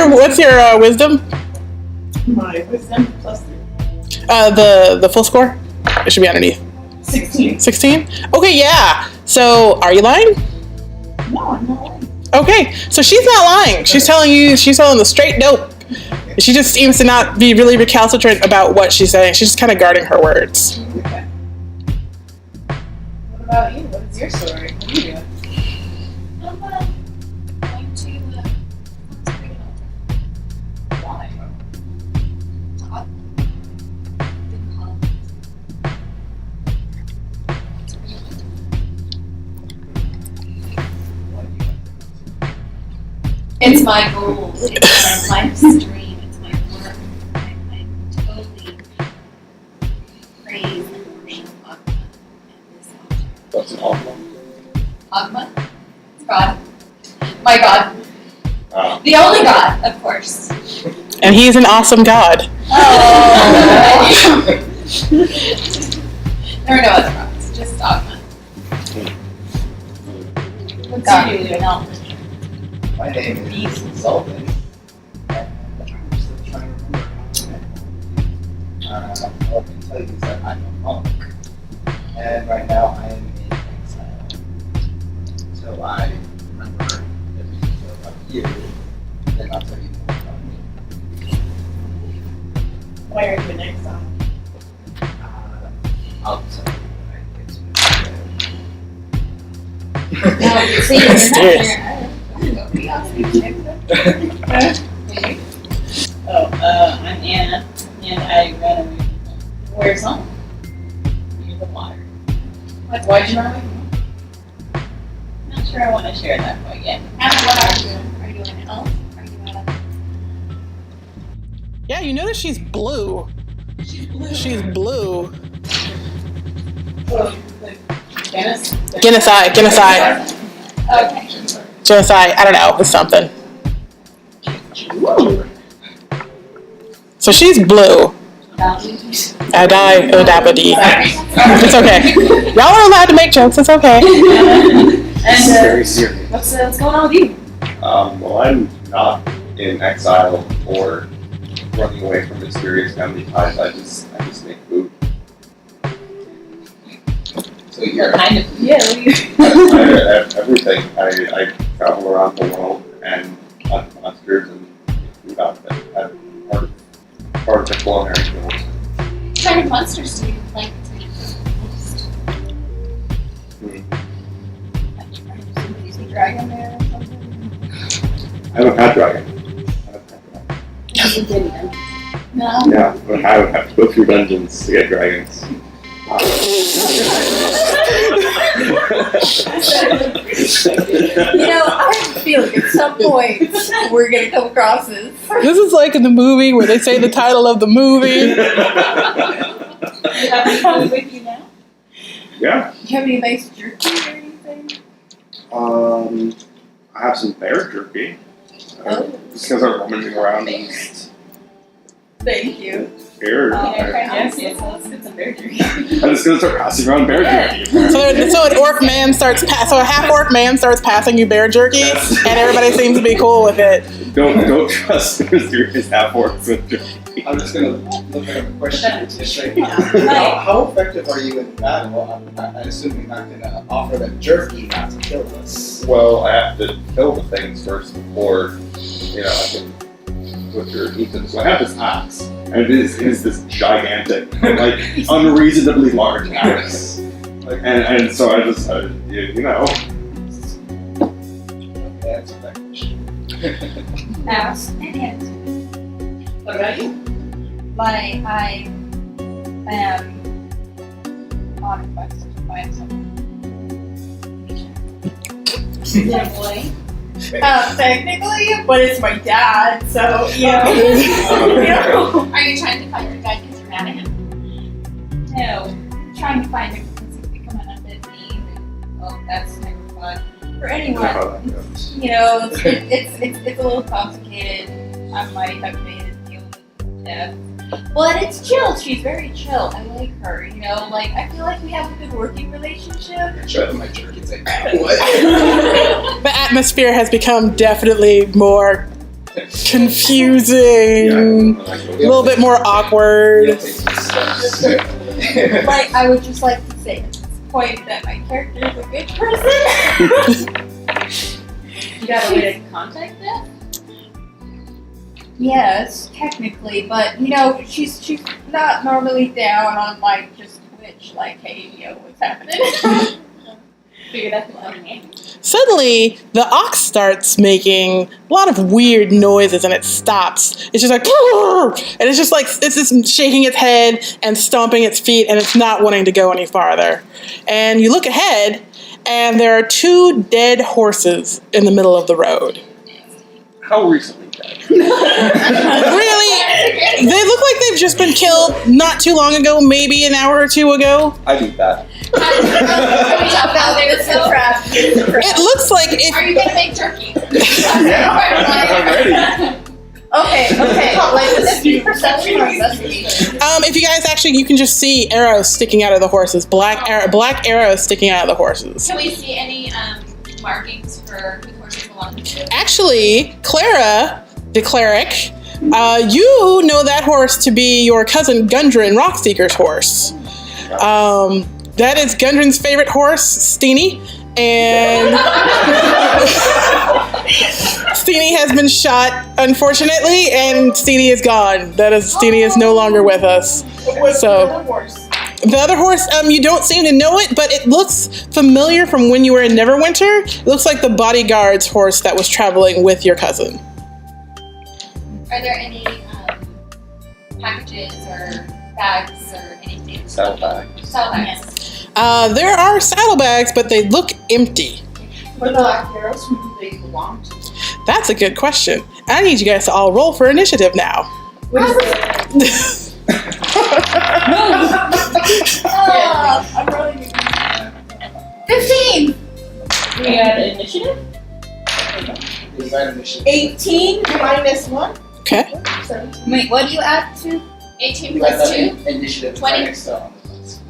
what's your wisdom? My wisdom plus 3. The full score? It should be underneath. 16. 16? Okay, yeah. So, are you lying? No, I'm not lying. Okay, so she's not lying. She's telling the straight dope. She just seems to not be really recalcitrant about what she's saying. She's just kind of guarding her words. Okay. What about you? What is your story? What are you doing? I'm going to Why? talk. It's my goal. It's my life's dream. It's my work. I totally praise and worship Agma and this altar. That's an awful Agma? God. My God. one. The only God, of course. And he's an awesome god. Oh. There are no other gods, just Agma. What's God. you doing now? My name is Sullivan, and I'm still trying to remember how to all I can tell you is that I'm a monk, and right now I am in exile. Until I remember everything about you, then I'll tell you more about me. Why are you in exile? I'll tell you when I get to it. No, see, you're not Mysterious. there. Go be awesome. Oh, I'm Anna, and I ran away from home. Where's home? Near the water. Like, why'd you run away from home? Not sure I want to share that quite yet. Anna, what are you doing? Are you an elf? Are you a... Yeah, you notice she's blue. She's blue. Oh, like, Guinness? Genocide. Okay. Genocide. I don't know. It's something. So she's blue. I die. Odabadi. It's okay. Y'all are allowed to make jokes. It's okay. It's And very serious. what's going on with you? Well, I'm not in exile or running away from mysterious family ties. I just make food. So you're Kind of. Yeah. Everything. I travel around the world and hunt monsters and make food out of it. I'm part of the culinary guild. What kind of monsters do you like to eat most? Is the dragon there or something? I haven't had dragon. You didn't. No. Yeah, but I would have to go through dungeons to get dragons. You know, I have a feeling at some point we're gonna come across this. This is like in the movie where they say the title of the movie. You have any food with you now? Yeah. Do you have any nice jerky or anything? I have some bear jerky. Just because I'm roaming around and just Thank you. scared. Yes, let's get some bear jerky. I'm just gonna start passing around bear jerky. So a half orc man starts passing you bear jerky, Yes. and everybody seems to be cool with it. Don't trust the mysterious half orcs with jerky. I'm just gonna look at a question just right now. Right. How effective are you in battle? I assume you're not gonna offer them jerky not to kill us. Well, I have to kill the things first before, I can butcher and eat them. So I have this axe, and it is this gigantic, like unreasonably large axe. And so I just, Okay, that's a fair question. Mouse and ant. What about you? I am on a quest to find someone. Yeah, boy. Technically, but it's my dad, so you know. Are you trying to find your dad because you're mad at him? No. I'm trying to find him because he's become an undead being. Oh, that's never fun. For anyone, how that goes. you know, it's a little complicated. I might have made it deal with death. But it's chill. She's very chill. I like her. You know, like I feel like we have a good working relationship. Show them my jerky. It's like, what? The atmosphere has become definitely more confusing, a little bit more awkward. Like, I would just like to say at this point that my character is a good person. You got a way to contact them? Yes, technically, but you know, she's not normally down on like just Twitch, like, hey, yo, what's happening? Figured out the name. Suddenly, the ox starts making a lot of weird noises and it stops. It's just like, and it's just just shaking its head and stomping its feet and it's not wanting to go any farther. And you look ahead and there are 2 dead horses in the middle of the road. How recently dead? Really? They look like they've just been killed not too long ago, maybe an hour or 2 ago. I beat that. It looks like if Are you gonna make turkey? Yeah, I'm ready. Okay. Like, this is perception or investigation? if you guys you can just see arrows sticking out of the horses, black arrows sticking out of the horses. Can we see any markings for who horses belong to? Actually, Clara, the cleric, you know that horse to be your cousin Gundren Rockseeker's horse. That is Gundren's favorite horse, Steenie, and Steenie has been shot, unfortunately, and Steenie is gone. Steenie is no longer with us. So the other horse, you don't seem to know it, but it looks familiar from when you were in Neverwinter. It looks like the bodyguard's horse that was traveling with your cousin. Are there any packages or bags or anything? Saddlebags. Saddlebags. There are saddlebags, but they look empty. What are the black arrows? Who do they belong to? That's a good question. I need you guys to all roll for initiative now. What is it? I'm rolling. 15. We got initiative? 18 minus 1. Okay. 17. Wait, what do you add to 18 plus 2? Initiative. 20. Next on the list.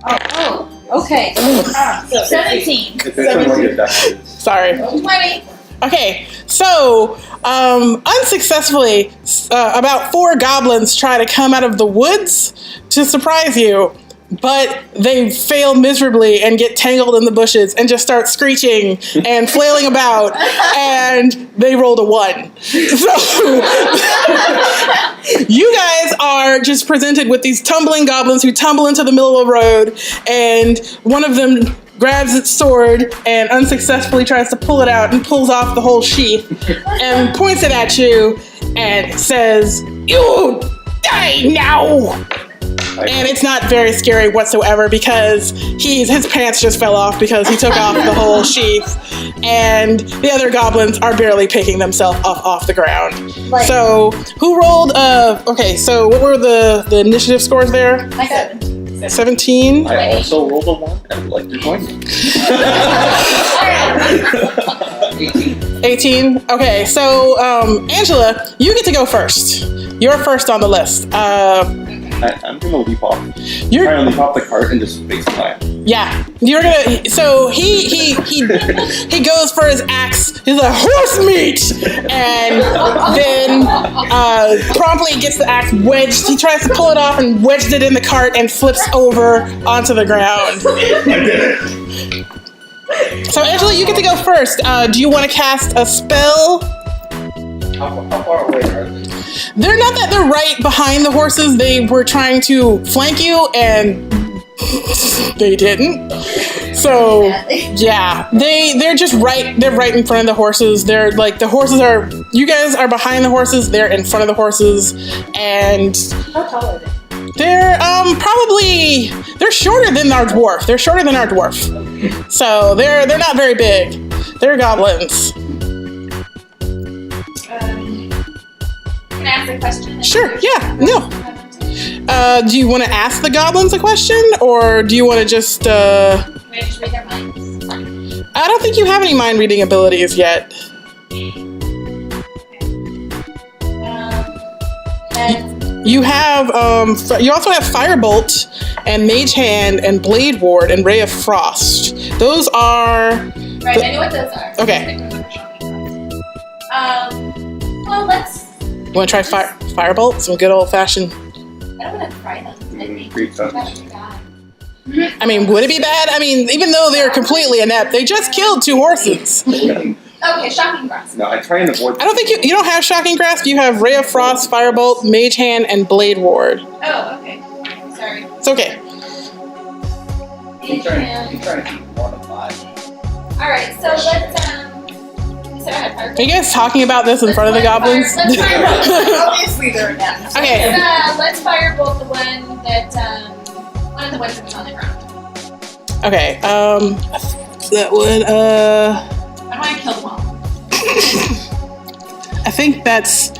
Oh, okay. 17. It's been like a decade. Sorry. 20. Okay, so unsuccessfully, about 4 goblins try to come out of the woods to surprise you, but they fail miserably and get tangled in the bushes and just start screeching and flailing about, and they rolled a 1. So you guys are just presented with these tumbling goblins who tumble into the middle of the road, and one of them grabs its sword and unsuccessfully tries to pull it out and pulls off the whole sheath and points it at you and says, "You die now!" And it's not very scary whatsoever because his pants just fell off because he took off the whole sheath, and the other goblins are barely picking themselves up off the ground. Like, So who rolled? Okay, so what were the initiative scores there? I got 17. I also rolled a 1 and would like to join you. 18. 18. Okay, so Angela, you get to go first. You're first on the list. I'm gonna leap off. You're Try to leap off the cart and just face plant. Yeah, you're gonna. So he goes for his axe. He's like, horse meat, and then promptly gets the axe wedged. He tries to pull it off and wedged it in the cart and flips over onto the ground. I did it. So Angela, you get to go first. Do you want to cast a spell? How far away are they? They're not that. They're right behind the horses. They were trying to flank you, and they didn't. So yeah, they're just right. They're right in front of the horses. They're like the horses are. You guys are behind the horses. They're in front of the horses, and How tall are they? they're probably shorter than our dwarf. They're shorter than our dwarf. So they're not very big. They're goblins. Can I ask a question? Sure. Yeah. No. Do you want to ask the goblins a question, or do you want to just? Can I just read their minds? I don't think you have any mind reading abilities yet. And You have. You also have Firebolt and Mage Hand and Blade Ward and Ray of Frost. Those are. right, I know what those are. Okay. Well, let's. You want to try firebolt? Some good old fashioned. I don't want to try them. I think Great touch. that would be bad. I mean, would it be bad? I mean, even though they're completely inept, they just killed 2 horses. Okay, shocking grasp. No, I try and avoid. I don't think you don't have shocking grasp. You have ray of frost, firebolt, mage hand, and blade ward. Oh, okay. Sorry. It's okay. Keep trying to keep 1 alive. Alright, so let's, so I had fire. Are you guys talking about this in front of the goblins? Let's fire. Obviously they're inept. Okay. Let's firebolt the one that, one of the ones that was on the ground. Okay. That one. I don't want to kill them all. I think that's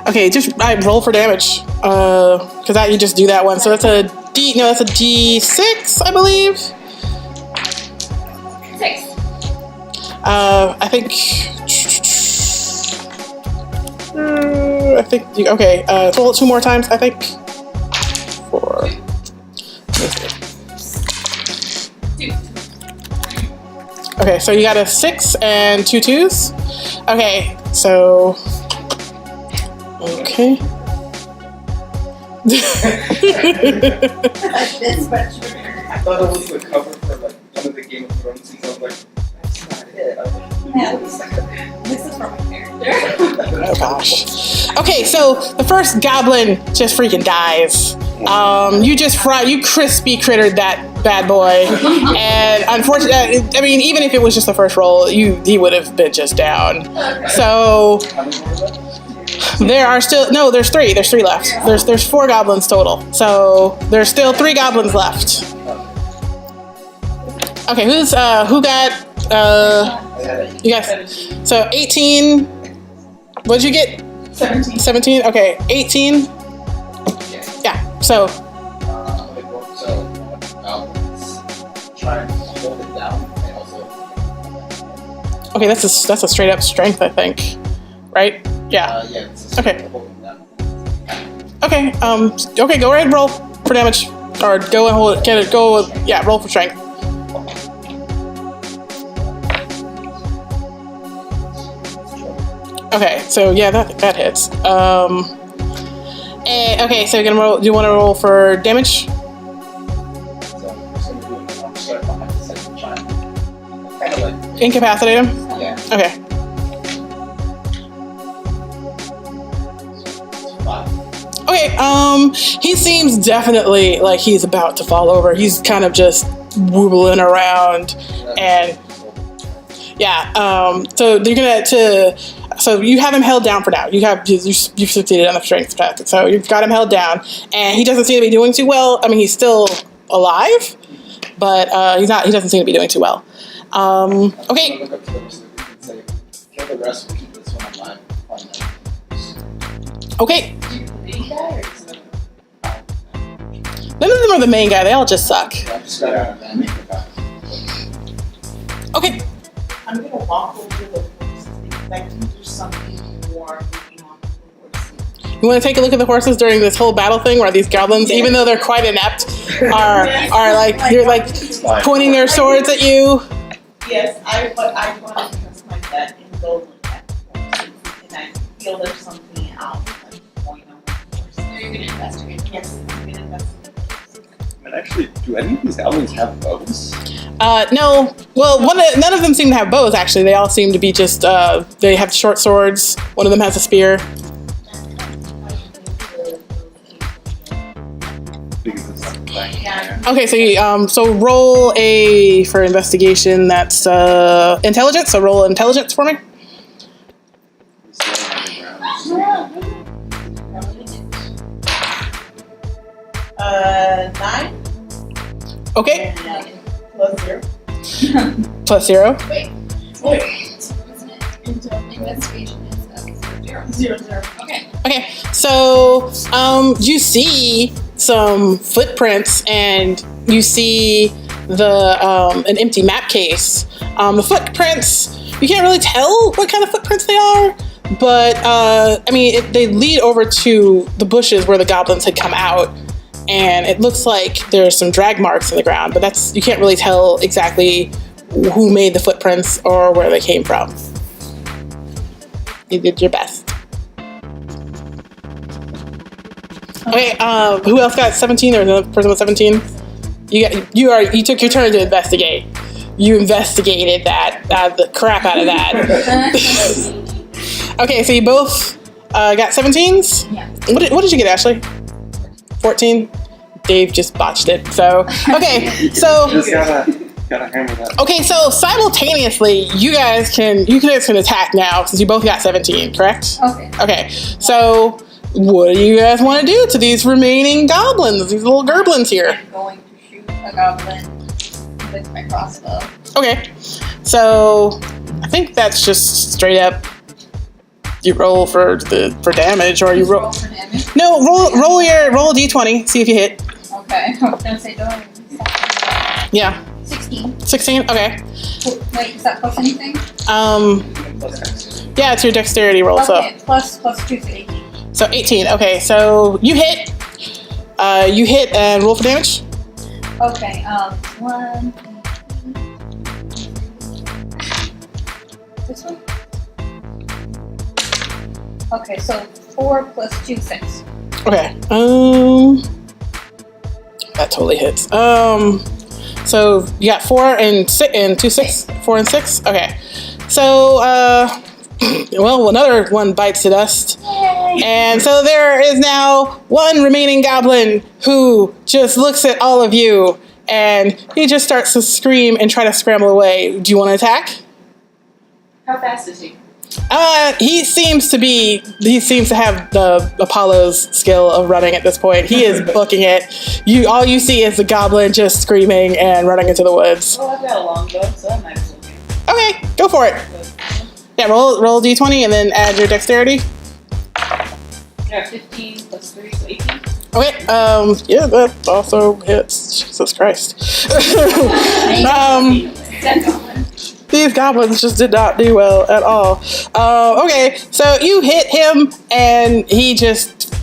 okay. Just I roll for damage. Because that you just do that one. So that's a D. No, that's a D6, I believe. 6. I think. Okay. Roll it 2 more times. I think. 4. 2. Okay, so you got a 6 and 2 2s. Okay, so. Okay. This much. I thought it was the cover for like one of the Game of Thrones scenes. I was like, that's not it. I was like, Yeah, this is from my character. Oh gosh. Okay, so the first goblin just freaking dies. You crispy crittered that bad boy, and unfortunately, I mean, even if it was just the first roll, he would have been just down. So how many more of that? there's 3. There's 3 left. There's 4 goblins total. So there's still 3 goblins left. Okay, who got you guys? So 18. What'd you get? 17. 17. Okay, 18. Yeah. So Goblins try and hold it down and also. okay, that's a straight up strength, I think. Right? Yeah. Yeah. It's Okay. hold it down. Okay. Okay. Go ahead and roll for damage, or go and hold it. Get it. Go. Yeah. Roll for strength. Okay. So yeah, that hits. Okay. So you're gonna roll. Do you want to roll for damage? So I'm just gonna do it. I'm just gonna behind the second try and kind of like Incapacitate him. yeah. Okay. 5. Okay. He seems definitely like he's about to fall over. He's kind of just wobbling around, and yeah. So you're gonna So you have him held down for now. You've succeeded on the strength test. So you've got him held down, and he doesn't seem to be doing too well. I mean, he's still alive, but he doesn't seem to be doing too well. Okay. Look up to the rest of the group and say, kill the rest. We'll keep this one alive. Okay. Big guy or is it- None of them are the main guy. They all just suck. I just got out of that. Okay. I'm gonna walk over the horses because I can do something more moving on the horses. You want to take a look at the horses during this whole battle thing, where these goblins, even though they're quite inept, are like they're like pointing their swords at you. Yes, I want to press my bet and go look at the horses, and I feel there's something out like going on with the horses. So you're gonna investigate. Yes, I'm gonna investigate. And actually, do any of these goblins have bows? No. Well, none of them seem to have bows. Actually, they all seem to be just. They have short swords. One of them has a spear. Because it's like back Yeah. there. Okay, so so roll for investigation. That's intelligence. So roll intelligence for me. It's laying on the ground. 9 Okay, and plus 0. plus 0. Wait. Wasn't it? Investigation is 0. 0. Okay. Okay, so you see some footprints, and you see an empty map case. The footprints, you can't really tell what kind of footprints they are, but I mean, they lead over to the bushes where the goblins had come out, and it looks like there's some drag marks in the ground, but you can't really tell exactly who made the footprints or where they came from. You did your best. Okay, who else got 17 or another person with 17? You took your turn to investigate. You investigated the crap out of that. Okay, so you both got 17s? Yeah. What did you get, Ashley? 14? Dave just botched it. So, okay, so Just gotta hammer that. okay, so simultaneously, you guys can attack now since you both got 17, correct? Okay. Okay, so what do you guys want to do to these remaining goblins, these little gerblins here? I'm going to shoot a goblin with my crossbow. Okay, so I think that's just straight up. You roll for damage, or you roll. Roll for damage. No, roll a d20. See if you hit. Okay. I was gonna say don't. Yeah, 16. 16. Okay. Wait, does that plus anything? Yeah, it's your dexterity roll. Okay. Plus 2 to 18. So 18. Okay, so you hit. You hit and roll for damage. Okay. 1. This one. Okay, so 4 plus 2, 6. Okay. That totally hits. So you got 4 and 6 and 2 6. 4 and 6. Okay. So well, another one bites the dust, and so there is now one remaining goblin who just looks at all of you, and he just starts to scream and try to scramble away. Do you want to attack? How fast is he? He seems to have the Apollo's skill of running at this point. He is booking it. All you see is the goblin just screaming and running into the woods. Well, I've got a longbow, so that might as well be. Okay, go for it. Yeah, roll d20 and then add your dexterity. Yeah, 15 plus 3, so 18. Okay, yeah, that also hits. Jesus Christ. These goblins just did not do well at all. Okay, so you hit him, and he just...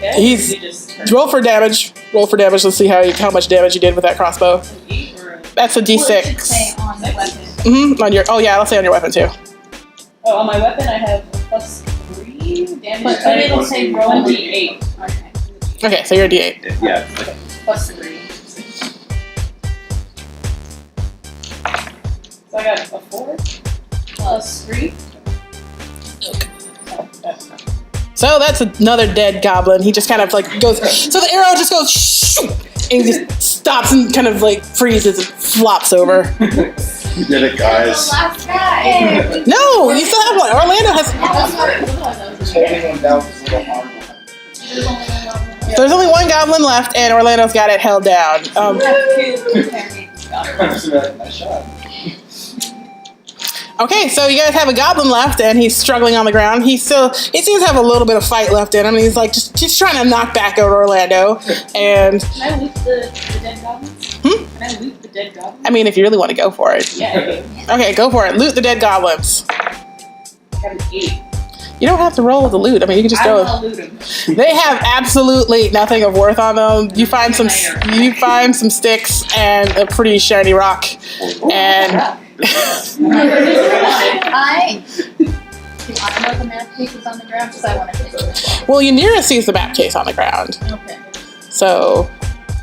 Yeah, He's- he just Roll for damage. Roll for damage. Let's see how much damage you did with that crossbow. an 8 or a... That's a Well, it should d6. say on the weapon. Mm-hmm. Oh yeah, let's say on your weapon too. Oh, on my weapon I have a plus 3 damage. But it'll say roll 1d8. Okay. Okay, so you're a d8. Yeah. Plus 3. So I got a 4 plus 3. Oh, that's not. So that's another dead goblin. He just kind of like goes. So the arrow just goes, shoo, and he just stops and kind of like freezes and flops over. You did it, guys. Last guy. No, you still have one. Orlando has. Holding one down with his little arm. There's only one goblin left, and Orlando's got it held down. Nice shot. Okay, so you guys have a goblin left, and he's struggling on the ground. He seems to have a little bit of fight left in him. He's like just trying to knock back over Orlando. And Can I loot the dead goblins? Can I loot the dead goblins? I mean, if you really want to go for it, Yeah, I do. okay, go for it. Loot the dead goblins. I got an 8. You don't have to roll the loot. I mean, you can just I go. will loot them. They have absolutely nothing of worth on them. You find some sticks and a pretty shiny rock, and Do I know the map case is on the ground? Because I want to take it. well, Yanira sees the map case on the ground. Okay. So,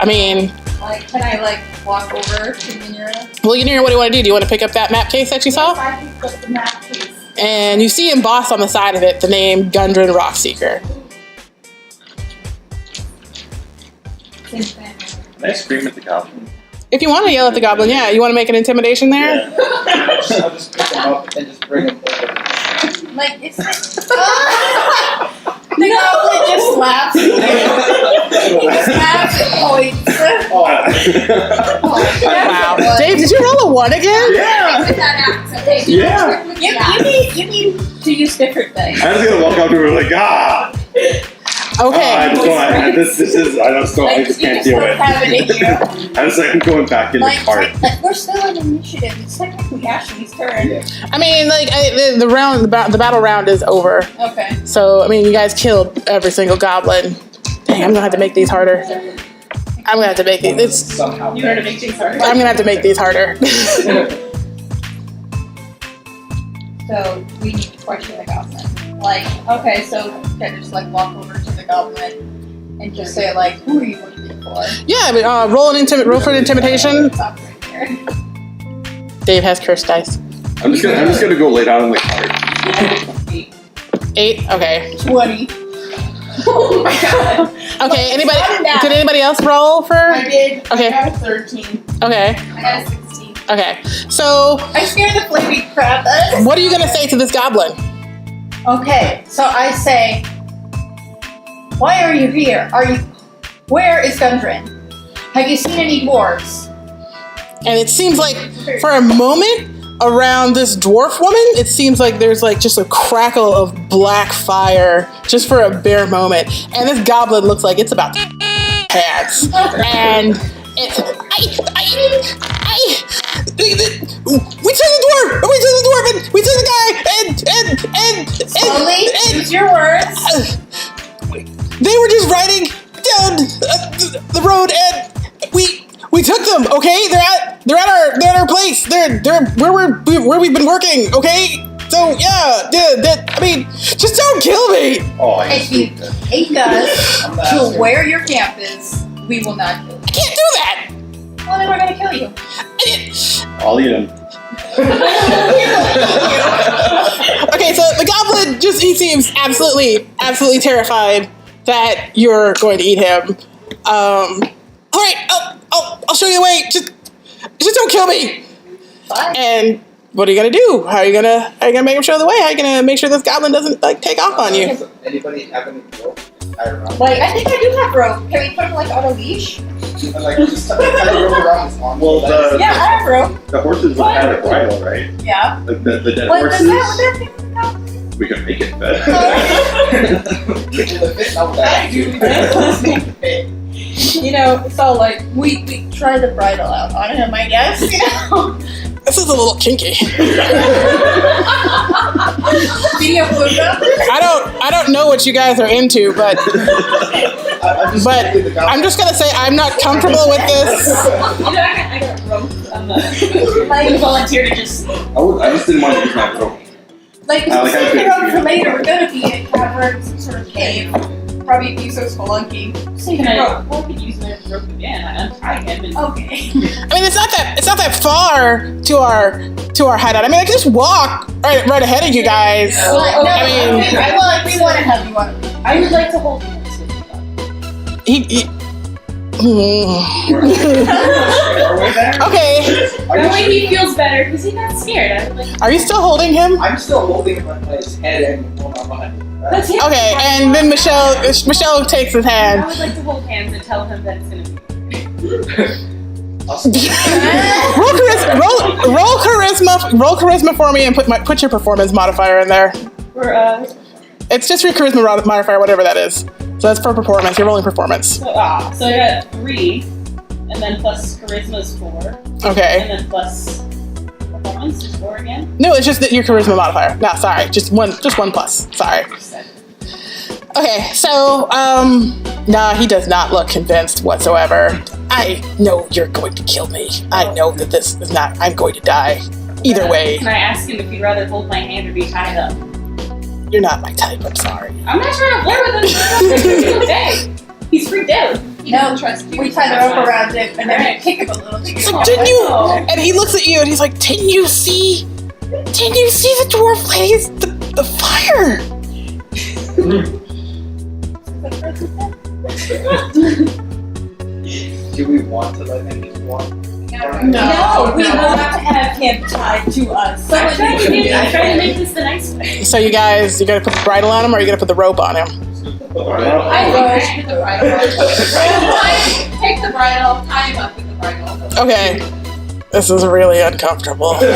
I mean, Like, can I walk over to Minera? well, Yanira, what do you want to do? Do you want to pick up that map case that you saw? If I pick up the map case. And you see embossed on the side of it the name Gundren Rockseeker. Same thing. Can I scream at the goblin? If you want to yell at the goblin, yeah. You want to make an intimidation there? I'll just pick them up and just bring them over. Like, it's like, the goblin just laughs. He just laughs and points. Wow. Dave, did you roll a 1 again? Yeah. With that accent. Yeah. You need to use different things. I was gonna walk up to her like, ah. Okay. I just can't do it. Have it in here. I was like, I'm going back in the cart. Like, we're still in initiative. It's technically Ashley's turn. Yeah. I mean, like, the battle round is over. Okay. So, I mean, you guys killed every single goblin. Dang, I'm gonna have to make these harder. I'm gonna have to make these. Somehow. You want to make things harder? I'm gonna have to make these harder. So we need to question the goblin. Like, okay, so can I just walk over to the goblin and just say like, "Who are you looking for?" Yeah, but, roll for intimidation. It's up right there. Dave has cursed dice. I'm just gonna go lay down in the cart. 8. Okay. 20. Oh my god. Okay. Anybody? Not enough. Did anybody else roll for? I did. Okay. I got a 13. Okay. I got a 16. Okay. So, I scared the flaming crap out of what are you gonna say to this goblin? Okay, so I say, why are you here? Where is Gundren? Have you seen any dwarves? And it seems like, for a moment, around this dwarf woman, it seems like there's like just a crackle of black fire, just for a bare moment. And this goblin looks like it's about to pants. And it's we took the dwarf, and we took the guy, and Slowly, use your words. they were just riding down the road, and we took them. Okay, they're at our place. They're where we've been working. Okay, so yeah. I mean, just don't kill me. Oh, I If you take us to where your camp is, we will not kill you. I can't do that. Well, then we're gonna kill you. I'll eat him. Okay, so the goblin he seems absolutely terrified that you're going to eat him. All right, I'll show you the way. Just don't kill me. Fine. And what are you gonna do? How are you gonna make him show the way? How are you gonna make sure this goblin doesn't like take off on you? Does anybody have any rope? I don't know. Like, I think I do have rope. Can we put him like on a leash? Like, just tie the rope around his arm. Well, Yeah, I have rope. the horses would have a bridle, right? Yeah. Like the dead What horses. does that fit with the goblin? We can make it better. You know, so like we try the bridle out on him, I guess. You know. This is a little kinky. Being a blue goblin. I don't know what you guys are into, but I'm just gonna say I'm not comfortable with this. You know, I got rope. I volunteer to just. I just didn't want to use my rope. Like, I like we're how setting it up fits for you. later. We're gonna be in a cavern, some sort of cave. Probably be so spelunky. Can I could use my rope again. I untie him and. Okay. I mean, it's not that far to our hideout. I mean, I can just walk right ahead of you guys. Well, no, I mean- we want to have you on. I would like to hold hands with you. Okay. That way he feels better because he got scared. I would like. Are you still holding him? I'm still holding him by his head and one arm behind him. That's it. Okay, and then Michelle takes his I hand. would like to hold hands and tell him that it's gonna be. Roll charisma for me and put your performance modifier in there. It's just your charisma modifier, whatever that is. So that's for performance. You're rolling performance. So I got 3, and then plus charisma is 4, Okay. and then plus performance is 4 again. No, it's just your charisma modifier. No, sorry, just one plus. Sorry. Okay, so nah, he does not look convinced whatsoever. I know you're going to kill me. I know that this is not. I'm going to die. Either way, Can I ask him if he'd rather hold my hand or be tied up? you're not my type. I'm sorry. I'm not trying to flirt with him. Okay. He's freaked out. No, we tie the rope around him and then we kick him a little. So didn't you? And he looks at you and he's like, "Didn't you see? Didn't you see the dwarf ladies? The fire." Do we want to let him just walk? No, we want to have him tied to us. I'm trying to make this the nice way. So you guys, you gonna put the bridle on him or are you gonna put the rope on him? I the bridle. Take the bridle, tie him up with the bridle. Okay. This is really uncomfortable. Try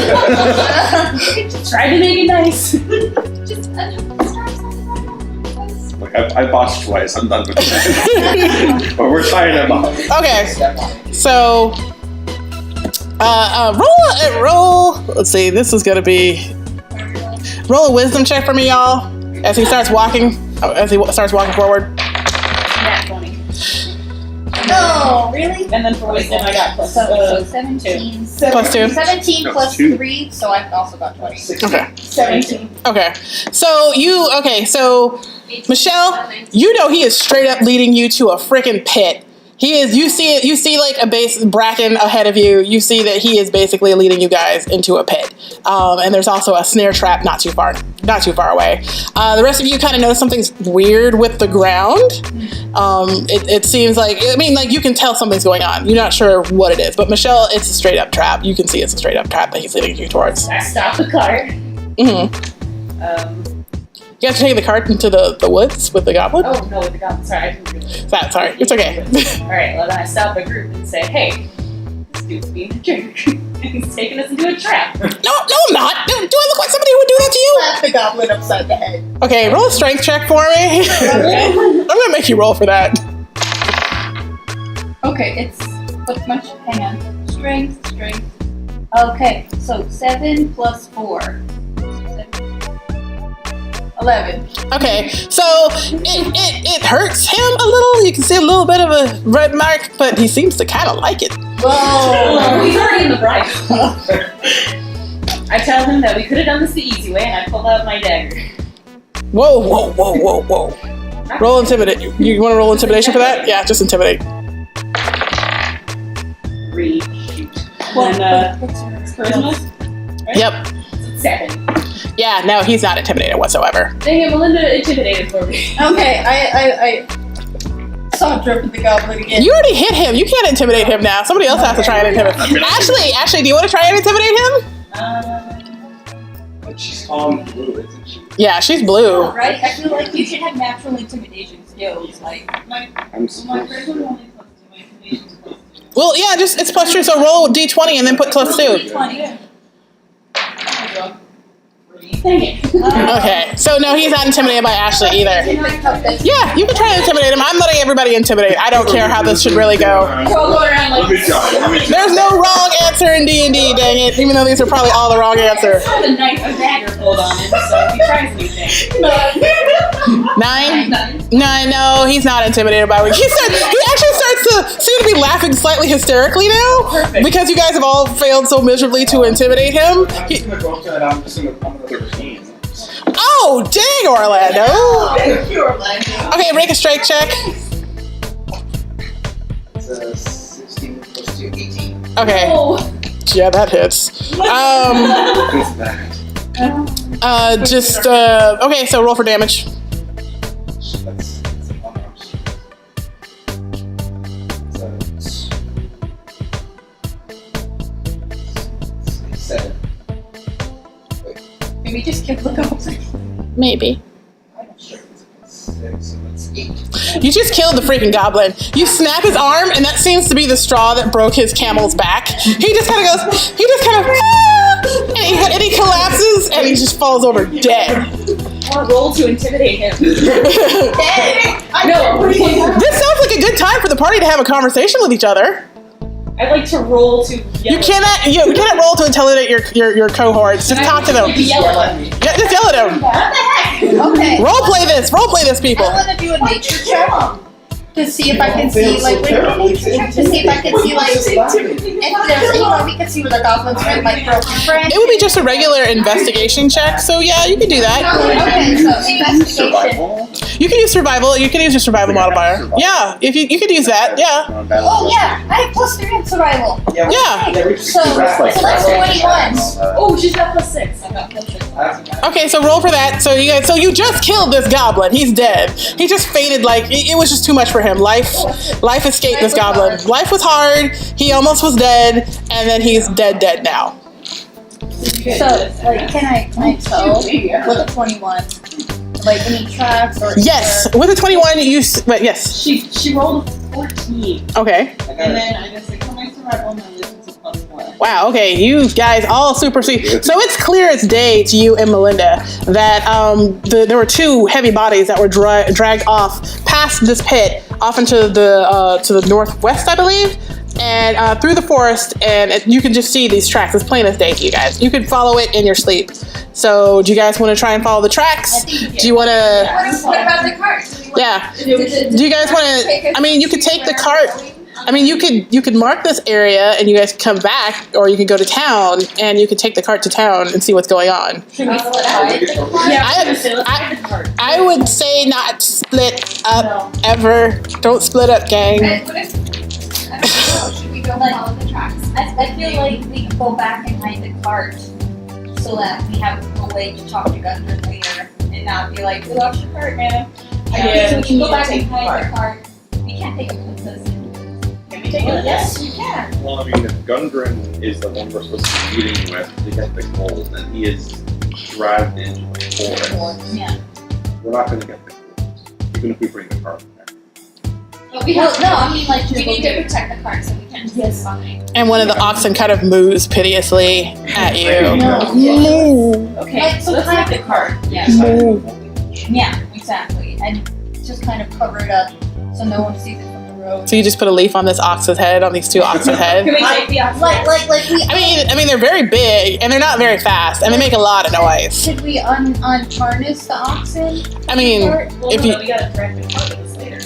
to make it nice. Just straps on the bridle. Like I botched twice. I'm done with it. But we're tying him up. Okay. So, roll. Let's see. This is gonna be roll a wisdom check for me, y'all. As he starts walking forward. Nat 20. No, really? And then for wisdom, I got plus So 17. Plus 2. 17 No, plus 2. 3, so I've also got 20. Okay. 17. Okay. So Michelle, you know he is straight up leading you to a freaking pit. He is. You see it. You see like a base bracken ahead of you. You see that he is basically leading you guys into a pit. And there's also a snare trap not too far away. The rest of you kind of notice something's weird with the ground. It seems like you can tell something's going on. You're not sure what it is, but Michelle, it's a straight up trap. You can see it's a straight up trap that he's leading you towards. I stopped the cart. You have to take the cart into the woods with the goblin? Oh, no, with the goblin. Sorry, I didn't realize. Sorry, it's okay. Alright, well then I stopped the group and said, hey, this dude's being a jerk. He's taking us into a trap. No, I'm not. Do I look like somebody who would do that to you? Slap the goblin upside the head. Okay, roll a strength check for me. I'm gonna make you roll for that. Okay, it's what's much? Hang on. Strength. Okay, so 7 plus 4. 11. Okay, so it hurts him a little. You can see a little bit of a red mark, but he seems to kind of like it. Whoa! He's already in the bribe. I tell him that we could have done this the easy way, and I pulled out my dagger. Whoa. Roll intimidate. You want to roll intimidation for that? Yeah, just intimidate. 3. And charisma? Right? Yep. 7. Yeah, no, he's not intimidated whatsoever. Dang it, Melinda intimidated for me. Okay, I saw Drip with the goblin again. You already hit him. You can't intimidate him now. Somebody else has to try and intimidate him. Ashley, do you want to try and intimidate him? But she's on blue, isn't she? Yeah, she's blue. Right? I feel like you should have natural intimidation skills. Like, I'm My supposed charisma only plus 2, my intimidation's plus 2. Well, yeah, just it's +2, so roll d20 and then put +2. 20. Dang it. Okay, so no, he's not intimidated by Ashley either. Yeah, you can try to intimidate him. I'm letting everybody intimidate. I don't care how this should really go. We're all going around Let like me try. There's no wrong answer in D&D, dang it, even though these are probably all the wrong answer. I saw the knife and dagger pulled on him, so if he tries anything. 9? No, he's not intimidated by it. He actually starts to seem to be laughing slightly hysterically now. Perfect. Because you guys have all failed so miserably to intimidate him. I'm just gonna go up to it and I'm just gonna 13. Oh, dang, Orlando. Thank you, Orlando. Okay, make a strength check. It's 16 plus 2, 18. Okay. Oh. Yeah, that hits. What's that? Okay, so roll for damage. That's unarmed. So 7. Can we just kill the goblin? Maybe. I'm not sure if it's 6, so that's 8. You just killed the freaking goblin. You snap his arm, and that seems to be the straw that broke his camel's back. He just kind of goes, and he collapses, and he just falls over dead. I want to roll to intimidate him. No, This sounds like a good time for the party to have a conversation with each other. I'd like to roll to yell. You cannot roll to intimidate your cohorts. Just talk to them. Yell at him. Yeah, just yell at them. What the heck? Okay. Role play this, people. I want to do a nature check to see if I can see, like, to see if I can see, like, if there's, we can see where the goblins are, like, broken friends. It would be just a regular investigation check, so yeah, you can do that. Okay, so investigation. Survival? You can use survival. You can use your survival modifier. Yeah, if you could use that. Yeah. Oh yeah, I have +3 in survival. Yeah. So that's 21. Oh, she's got +6. I got +6. Okay, so roll for that. So you just killed this goblin. He's dead. He just fainted. Like it was just too much for him. Life escaped this goblin. Life was hard. He almost was dead, and then he's dead now. So like, can I tell with a 21? Like any traps or Yes, with a 21, yes. She rolled a 14. Okay. And then I just like, my survival and my wisdom is +1. Wow, okay, you guys all super sweet. So it's clear as day to you and Melinda that there were 2 heavy bodies that were dragged off past this pit, off into the northwest, I believe, and through the forest, and you can just see these tracks. It's plain as day to you guys. You could follow it in your sleep. So do you guys want to try and follow the tracks? Do you want to... What about the cart? Yeah. Do you guys want to... I mean, you could take the cart... I mean, you could mark this area and you guys can come back, or you could go to town and you could take the cart to town and see what's going on. Should we split up? I would say not split up ever. Don't split up, gang. What if, I don't know, should we go follow the tracks? I feel like we can go back and hide the cart so that we have a way to talk to Gundren later and not be like, we lost your cart, man. Yeah, So we can go back take and the hide the cart. We can't take it with us. Can we take it? Yes, we can. Well, I mean, if Gundren is the one we're supposed to be meeting with to get the gold, and he is dragged into the forest, Yeah. we're not going to get the gold, even if we bring the cart there. But we Well, have, no, I mean like we need to to protect the cart so we can't just Yes. fine. And one of the oxen kind of moos piteously at you. Okay, Like, so let's take the cart. Yeah. Yeah, exactly. And just kind of cover it up so no one sees it from the road. So you just put a leaf on this ox's head, on these two ox's head. Can we take the oxen? Like we I mean, they're very big and they're not very fast, and they make a lot of noise. should we unharness the oxen? I mean, Well, if no, you- we gotta direct the cart with us later.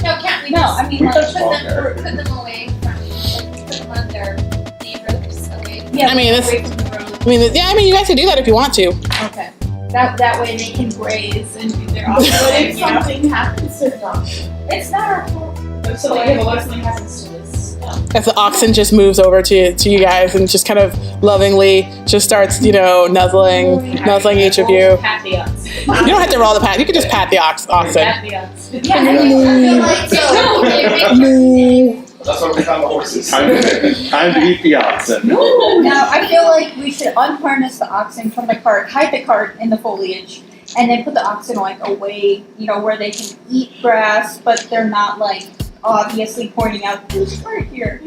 No, can't we No, just I mean We like touched put on them, there. put them away from, like, put them on their neighbors away? yeah, I mean, away from the road. I mean, you guys can do that if you want to. Okay. That way they can graze and do their But if oxen. something happens to them, It's not our fault. so like, what if something happens to us? As the oxen just moves over to you guys and just kind of lovingly just starts, nuzzling each of you. Pat the oxen. You don't have to roll the pat. You can just pat the oxen. Pat the oxen. Yeah, I feel like so. That's what we found the horses. Time to eat the oxen. Now I feel like we should unharness the oxen from the cart, hide the cart in the foliage, and then put the oxen like away, where they can eat grass, but they're not like obviously pointing out there's a cart here.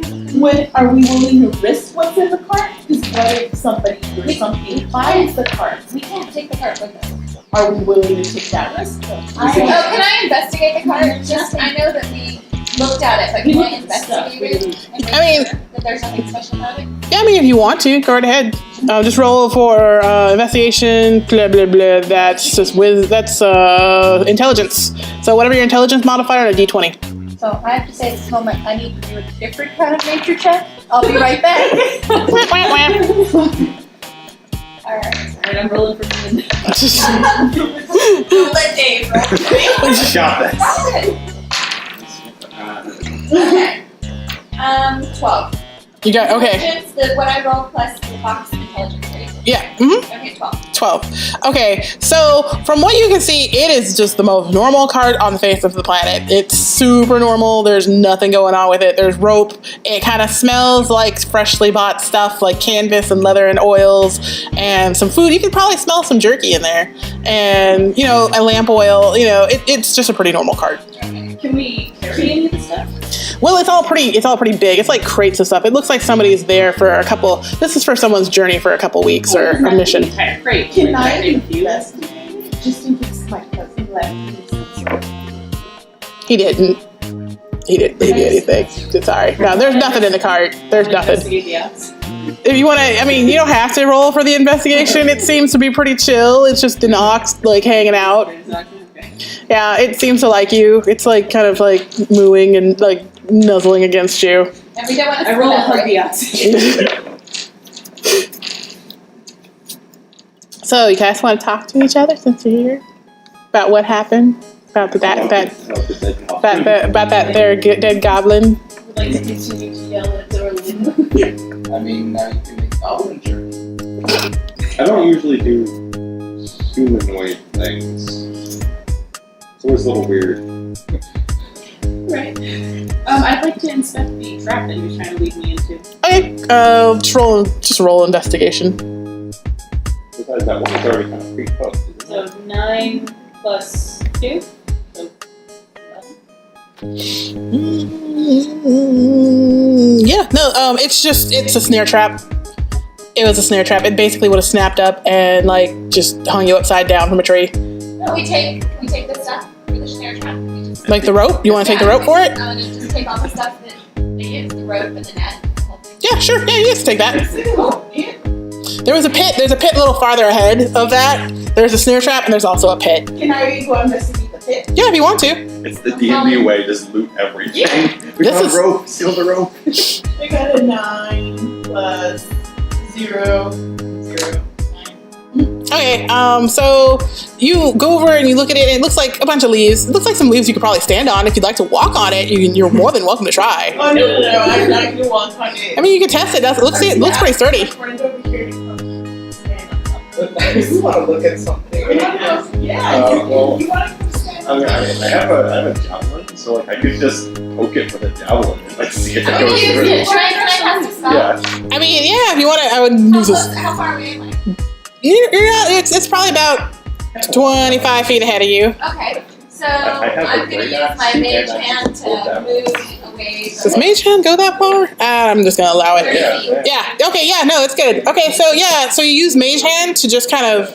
Are we willing to risk what's in the cart? Because what if somebody or something finds the cart? We can't take the cart with us. Are we willing to take that risk? Can I investigate the cart? Just, I know that we looked at it, but can I investigate it and make I mean- sure that there's nothing special about it? Yeah, I mean, if you want to, go right ahead. Just roll for investigation, blah, blah, blah. That's intelligence. So whatever your intelligence modifier, a d20. So I have to say at this moment I need to do a different kind of nature check. I'll be right back. Wah, wah, wah. Alright. Alright, I'm rolling for good. Let Dave roll. I got this. Okay. 12. You got, okay. Intelligence, what I roll plus the box of intelligence, right? Yeah, Okay, 12. 12. Okay, so from what you can see, it is just the most normal cart on the face of the planet. It's super normal. There's nothing going on with it. There's rope. It kind of smells like freshly bought stuff, like canvas and leather and oils and some food. You can probably smell some jerky in there. And, a lamp oil. It's just a pretty normal cart. Can we carry any of the stuff? Well, it's all pretty big. It's like crates of stuff. It looks like somebody's there for this is for someone's journey for a couple weeks or a mission. Great. Can I investigate just in case my cousin left me some He didn't do anything. Sorry. No, there's nothing in the cart. There's nothing. Investigate the oxen. If you want to, you don't have to roll for the investigation. It seems to be pretty chill. It's just an ox, like, hanging out. Okay. Yeah, it seems to like you. It's, like, kind of, like, mooing and, like, nuzzling against you. And we don't want to I roll a hug right? the oxen. So, you guys want to talk to each other since you're here? About what happened? About that there dead goblin? Would like to continue to yell at Dorlin. I mean, now you can make goblin jerky. I don't usually do humanoid things. It's always a little weird. Right. I'd like to inspect the trap that you're trying to lead me into. Okay, just roll investigation. Besides that one, it's already kind of pre-cooked. So 9 plus 2. So 11. Yeah, no, it's a snare trap. It was a snare trap. It basically would have snapped up and, like, just hung you upside down from a tree. No, we take the stuff for the snare trap. Like the rope? You want to take the rope for it? Just take all the stuff that they use, the rope and the net. The whole thing. Yeah, sure. Yeah, you can take that. Oh, yeah. There's a pit a little farther ahead of that. There's a snare trap and there's also a pit. Can I go investigate the pit? Yeah, if you want to. It's the D&D way, just loot everything. We This found is- rope, steal the rope. I got a 9 plus 0, 0, 9. Okay, so you go over and you look at it, and it looks like a bunch of leaves. It looks like some leaves you could probably stand on. If you'd like to walk on it, you're more than welcome to try. Oh, no, I'm not going to walk on it. I mean, you can test it. It looks pretty sturdy. My friend over here to come stand on top. If you want to look at something, Yeah, well, you want to come stand I on mean, top? I have a javelin, so like I could just poke it with a javelin and like see if it I'm goes gonna use through. it. Can I cast a spell? Yeah. I mean, yeah, if you want to, I would use this. How far away am I? You're not, it's probably about 25 feet ahead of you. Okay, so I have a I'm gonna great use axe, my and mage I hand just pulled to that move away. Does Mage Hand go that far? I'm just gonna allow it. Yeah. Yeah. Okay. Yeah. No, it's good. Okay. So yeah. So you use Mage Hand to just kind of.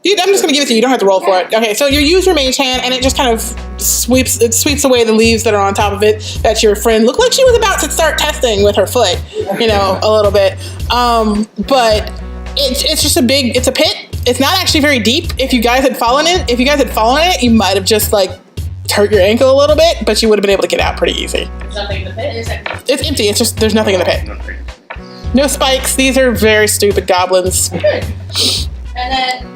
I'm just gonna give it to you. You don't have to roll for it. Okay. So you use your Mage Hand, and it just kind of sweeps away the leaves that are on top of it. That your friend looked like she was about to start testing with her foot. You know, a little bit. But it's just it's a pit. It's not actually very deep. If you guys had fallen in it, you might have just like hurt your ankle a little bit, but you would have been able to get out pretty easy. There's nothing in the pit. It's empty. It's just there's nothing in the pit. No spikes. These are very stupid goblins. And then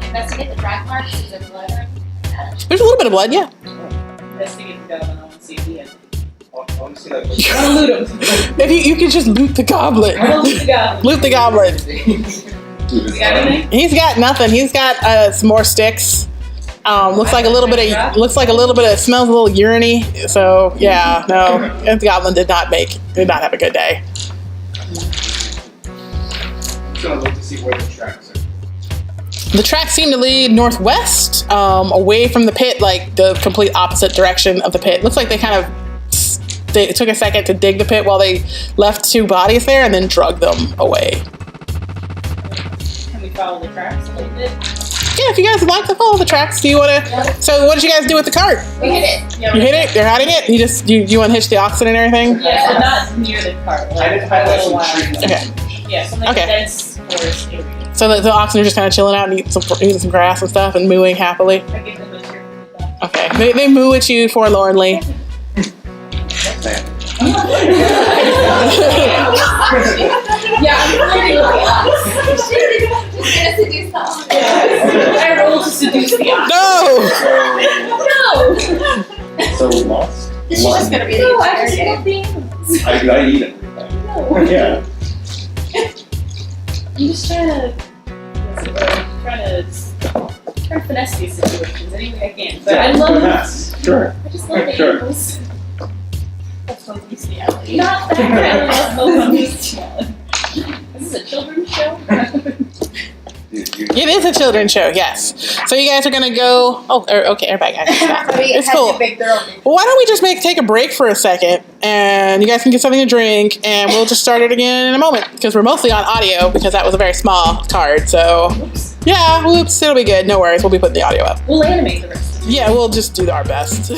investigate the drag marks. Is there blood or anything? There's a little bit of blood, yeah. Investigate the goblin. I want to see if he has. I want to see that. I want to loot him. If you could just loot the goblin. I want to loot the goblin. Loot the goblin. You got anything? He's got nothing. He's got some more sticks. Looks like a little bit of smells a little urine-y. So yeah, no. The goblin did not have a good day. I'm just gonna look to see where the tracks are. The tracks seem to lead northwest, away from the pit, like the complete opposite direction of the pit. Looks like they took a second to dig the pit while they left 2 bodies there and then drug them away. Can we follow the tracks a little bit? Yeah, if you guys would like to follow the tracks, do you want to? So, what did you guys do with the cart? We hit it. Yeah, You hit it. You're hiding it. You unhitch the oxen and everything. Yeah, so not near the cart. I Like didn't a have little like some while. trees. Okay. Yeah, something Okay. dense forest area. So the oxen are just kind of chilling out and eating some grass and stuff and mooing happily. I give them a cheer. Okay. They moo at you forlornly. Yeah, I'm flirting with the ox. Just gonna seduce the ox. I roll to seduce the ox. No. No! So we lost. This is just gonna be the No, I entire just game. love beans. I eat everything. No. Yeah. I'm just trying to finesse these situations any way I can. But I love finesse. Sure. I just love the Sure. animals. That's some bestiality. Not that kind of love bestiality. Is this a children's show? It is a children's show, yes. So you guys are gonna go. Oh, okay, everybody, guys. It's cool. Well, why don't we just take a break for a second, and you guys can get something to drink, and we'll just start it again in a moment because we're mostly on audio because that was a very small card. So yeah, whoops, it'll be good. No worries, we'll be putting the audio up. We'll animate the rest. Yeah, we'll just do our best.